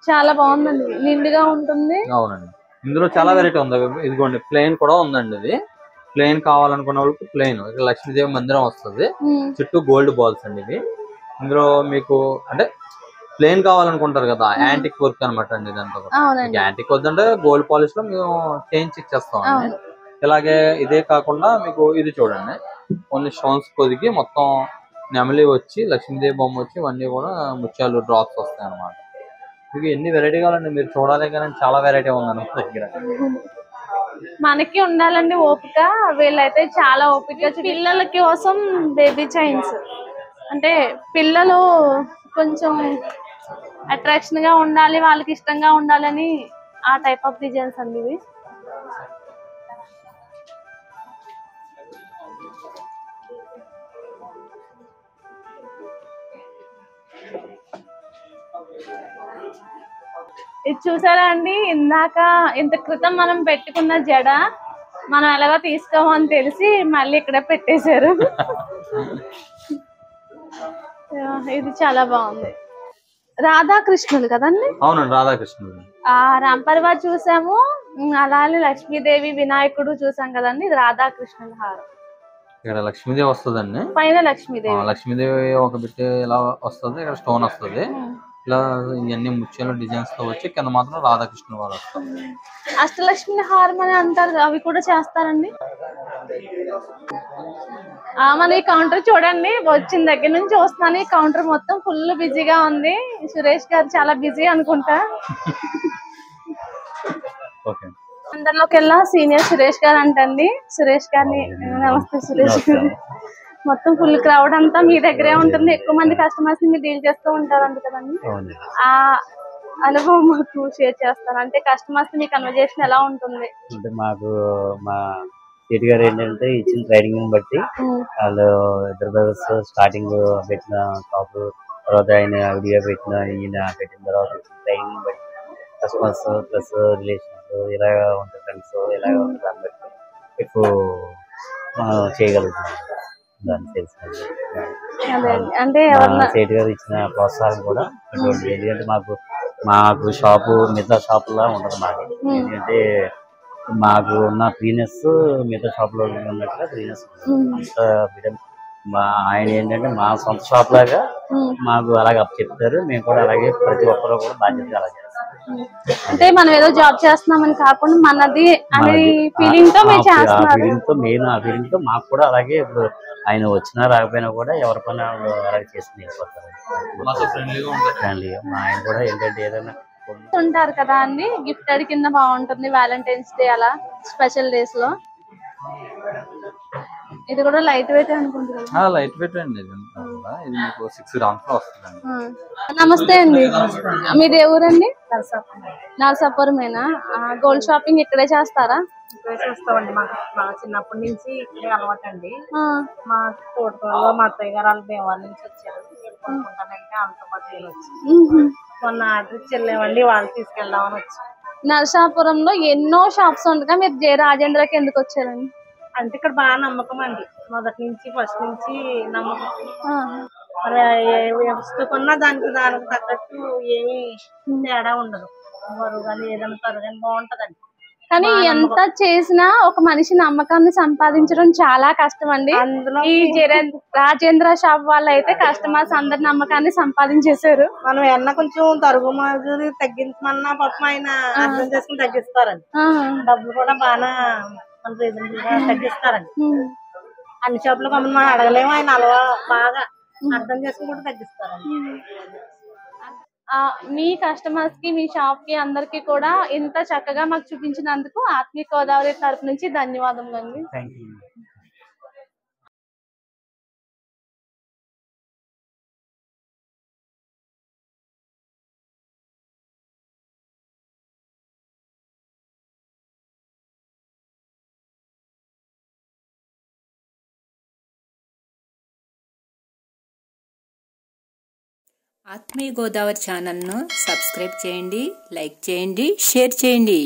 చాలా బాగుందండి, నిండుగా ఉంటుంది. అవునండి, ఇందులో చాలా వెరైటీ ఉంది. ఇదిగోండి, ప్లెయిన్ కూడా ఉందండి. ఇది ప్లెయిన్ కావాలనుకున్న వాళ్ళకి ప్లెయిన్, లక్ష్మీదేవి మందిరం వస్తుంది, చుట్టూ గోల్డ్ బాల్స్ అండి. ఇవి ఇందులో మీకు అంటే ప్లెయిన్ కావాలనుకుంటారు కదా, యాంటిక్ వర్క్ అనమాట అండి. దాంతో యాంటిక్ వద్దంటే గోల్డ్ పాలిష్ లో మేము చేంజ్ ఇచ్చేస్తాం అండి. ఇలాగే ఇదే కాకుండా మీకు ఇది చూడండి, ఓన్లీ స్టోన్స్ కొద్దికి మొత్తం నెమలి వచ్చి లక్ష్మీదేవి బొమ్మ వచ్చి ఇవన్నీ కూడా ముత్యాలు డ్రాప్స్ వస్తాయి అన్నమాట. మీకు ఎన్ని వెరైటీ కావాలండి, మీరు చూడాలి కానీ చాలా వెరైటీ ఉందండి మా దగ్గర. మనకి ఉండాలండి ఓపిక, వీళ్ళైతే చాలా ఓపిక. పిల్లల కోసం బేబీ చైన్స్, అంటే పిల్లలు కొంచెం అట్రాక్షన్ గా ఉండాలి, వాళ్ళకి ఇష్టంగా ఉండాలని ఆ టైప్ ఆఫ్ డిజైన్స్ అండి ఇవి. ఇది చూసారా అండి, ఇంత క్రితం మనం పెట్టుకున్న జడ మనం ఎలాగో తీసుకోమని తెలిసి మళ్ళీ ఇక్కడే పెట్టేశారు. ఇది చాలా బాగుంది. రాధాకృష్ణులు కదండి? అవునండి, రాధాకృష్ణులు. రాంపరివార్ చూసాము, అలానే లక్ష్మీదేవి వినాయకుడు చూసాం కదండి. ఇది రాధాకృష్ణుల హారం. ఇక్కడ లక్ష్మీదేవి వస్తుందండి, పైన లక్ష్మీదేవి. లక్ష్మీదేవి ఒక బిట్ ఇలా వస్తుంది, ఇక్కడ స్టోన్ వస్తుంది, ఇలా ఇవన్నీ ముత్యాల డిజైన్స్ తో వచ్చి కింద మాత్రం రాధాకృష్ణ వారు వస్తారు. అష్టలక్ష్మి హారం అని అంటారు, అవి కూడా చేస్తారండి. మన ఈ కౌంటర్ చూడండి, వచ్చిన దగ్గర నుంచి చూస్తున్నాను, ఈ కౌంటర్ మొత్తం ఫుల్ బిజీగా ఉంది. సురేష్ గారు చాలా బిజీ అనుకుంటా. అందరిలోకి వెళ్ళా సీనియర్ సురేష్ గారు అంటండి. సురేష్ గారిని నమస్తే. సురేష్ గారు, మొత్తం ఫుల్ క్రౌడ్ అంతా మీ దగ్గరే ఉంటుంది, ఎక్కువ మంది కస్టమర్స్ ని మీరు డీల్ చేస్తూ ఉంటారంట కదండి. ఆ అనుభవం మాకు షేర్ చేస్తారు, అంటే కస్టమర్స్ మీ కన్వర్జేషన్ ఎలా ఉంటుంది? అంటే మాకు మా సీట్ గారు ఏంటంటే ఇచ్చిన ట్రైనింగ్ బట్టి వాళ్ళు ఇద్దరు బ్రదర్స్ స్టార్టింగ్ పెట్టిన షాప్, తర్వాత ఆయన ఐడియా ఈయన పెట్టిన తర్వాత ట్రైనింగ్ బట్టి కస్టమర్స్ ప్లస్ రిలేషన్స్ ఇలాగ ఉంటాయి, ఫ్రెండ్స్ ఇలాగ ఉంటుంది, దాన్ని బట్టి ఎక్కువ చేయగలుగుతున్నాం. దాన్ని తెలిసినది అంటే సేట్ గారు ఇచ్చిన ప్రోత్సాహం కూడా అటువంటి. ఎందుకంటే మాకు షాపు మిగతా షాపులా ఉండదు మాకు. ఎందుకంటే మాకు ఉన్న ఫ్రీనెస్ మిగతా షాప్ లో ఉన్నట్టుగా ఫ్రీనెస్ అంత ఫ్రీడమ్. ఆయన ఏంటంటే మా సొంత షాప్ లాగా మాకు అలాగే చెప్తారు, మేము కూడా అలాగే ప్రతి ఒక్కరు కూడా బాధ్యతగా అలా చేస్తాం. అంటే మనం ఏదో జాబ్ చేస్తున్నామని కాకుండా మనది అనే ఫీలింగ్ తో మేము చేస్తున్నారు. మెయిన్ ఆ ఫీలింగ్ తో మాకు కూడా అలాగే ఇప్పుడు ఆయన వచ్చినా రాకపోయినా కూడా ఎవరి పని అలాగే చేసుకుని వెళ్ళిపోతారు. ఆయన కూడా ఏంటంటే ఏదైనా ఉంటారు కదా అండి, గిఫ్ట్ అడి కింద బాగుంటుంది వ్యాలంటైన్స్ డే అలా స్పెషల్ డేస్ లో. ఇది కూడా లైట్ వెయిట్ అనుకుంటున్నాను. లైట్ వెయిట్ అండి, ఇది మీకు 6 grams లో వస్తుందండి. నమస్తే అండి, మీది ఏ ఊరండి? నరసాపురమేనా? గోల్డ్ షాపింగ్ ఇక్కడే చేస్తారా? ఇక్కడే చేస్తామండి, మాకు చిన్నప్పటి నుంచి ఇక్కడే అలవాటు అండి. మా తోటలో మా అత్తయ్య గారు వాళ్ళ దేవాల నుంచి వచ్చారు, కొనుక్కుంటానంటే అంత మధ్య వచ్చి మొన్న ఆర్డర్ ఇచ్చి వెళ్ళామండి, వాళ్ళు తీసుకెళ్దామని వచ్చి. నరసాపురంలో ఎన్నో షాప్స్ ఉండగా మీరు జే రాజేంద్రకి ఎందుకు వచ్చారండి? అంటే ఇక్కడ బాగా నమ్మకం అండి, మొదటి నుంచి ఫస్ట్ నుంచి నమ్మకం. మరి ఏ వస్తువు కొన్నా దానికి తగ్గట్టు ఏమి తేడా ఉండదు, బరువు కానీ ఏదైనా త్వరగా బాగుంటదండి. కానీ ఎంత చేసినా ఒక మనిషి నమ్మకాన్ని సంపాదించడం చాలా కష్టం అండి. ఈ రాజేంద్ర షాప్ వాళ్ళు అయితే కస్టమర్స్ అందరి నమ్మకాన్ని సంపాదించేశారు. మనం ఎన్న కొంచెం తరుగు మజూరి తగ్గించమన్నా పాపం ఆయన అర్థం చేసుకుని తగ్గిస్తారండి. డబ్బులు కూడా బాగా మన రీజనబుల్ గా తగ్గిస్తారండి. అన్ని షాపులు మనం అడగలేము, ఆయన బాగా అర్థం చేసుకుని కూడా తగ్గిస్తారండి. మీ కస్టమర్స్ కి, మీ షాప్ కి, అందరికి కూడా ఇంత చక్కగా మాకు చూపించినందుకు ఆత్మీయ గోదావరి తరపు నుంచి ధన్యవాదములు అండి. ఆత్మీయ గోదావరి ఛానల్ను సబ్స్క్రైబ్ చేయండి, లైక్ చేయండి, షేర్ చేయండి.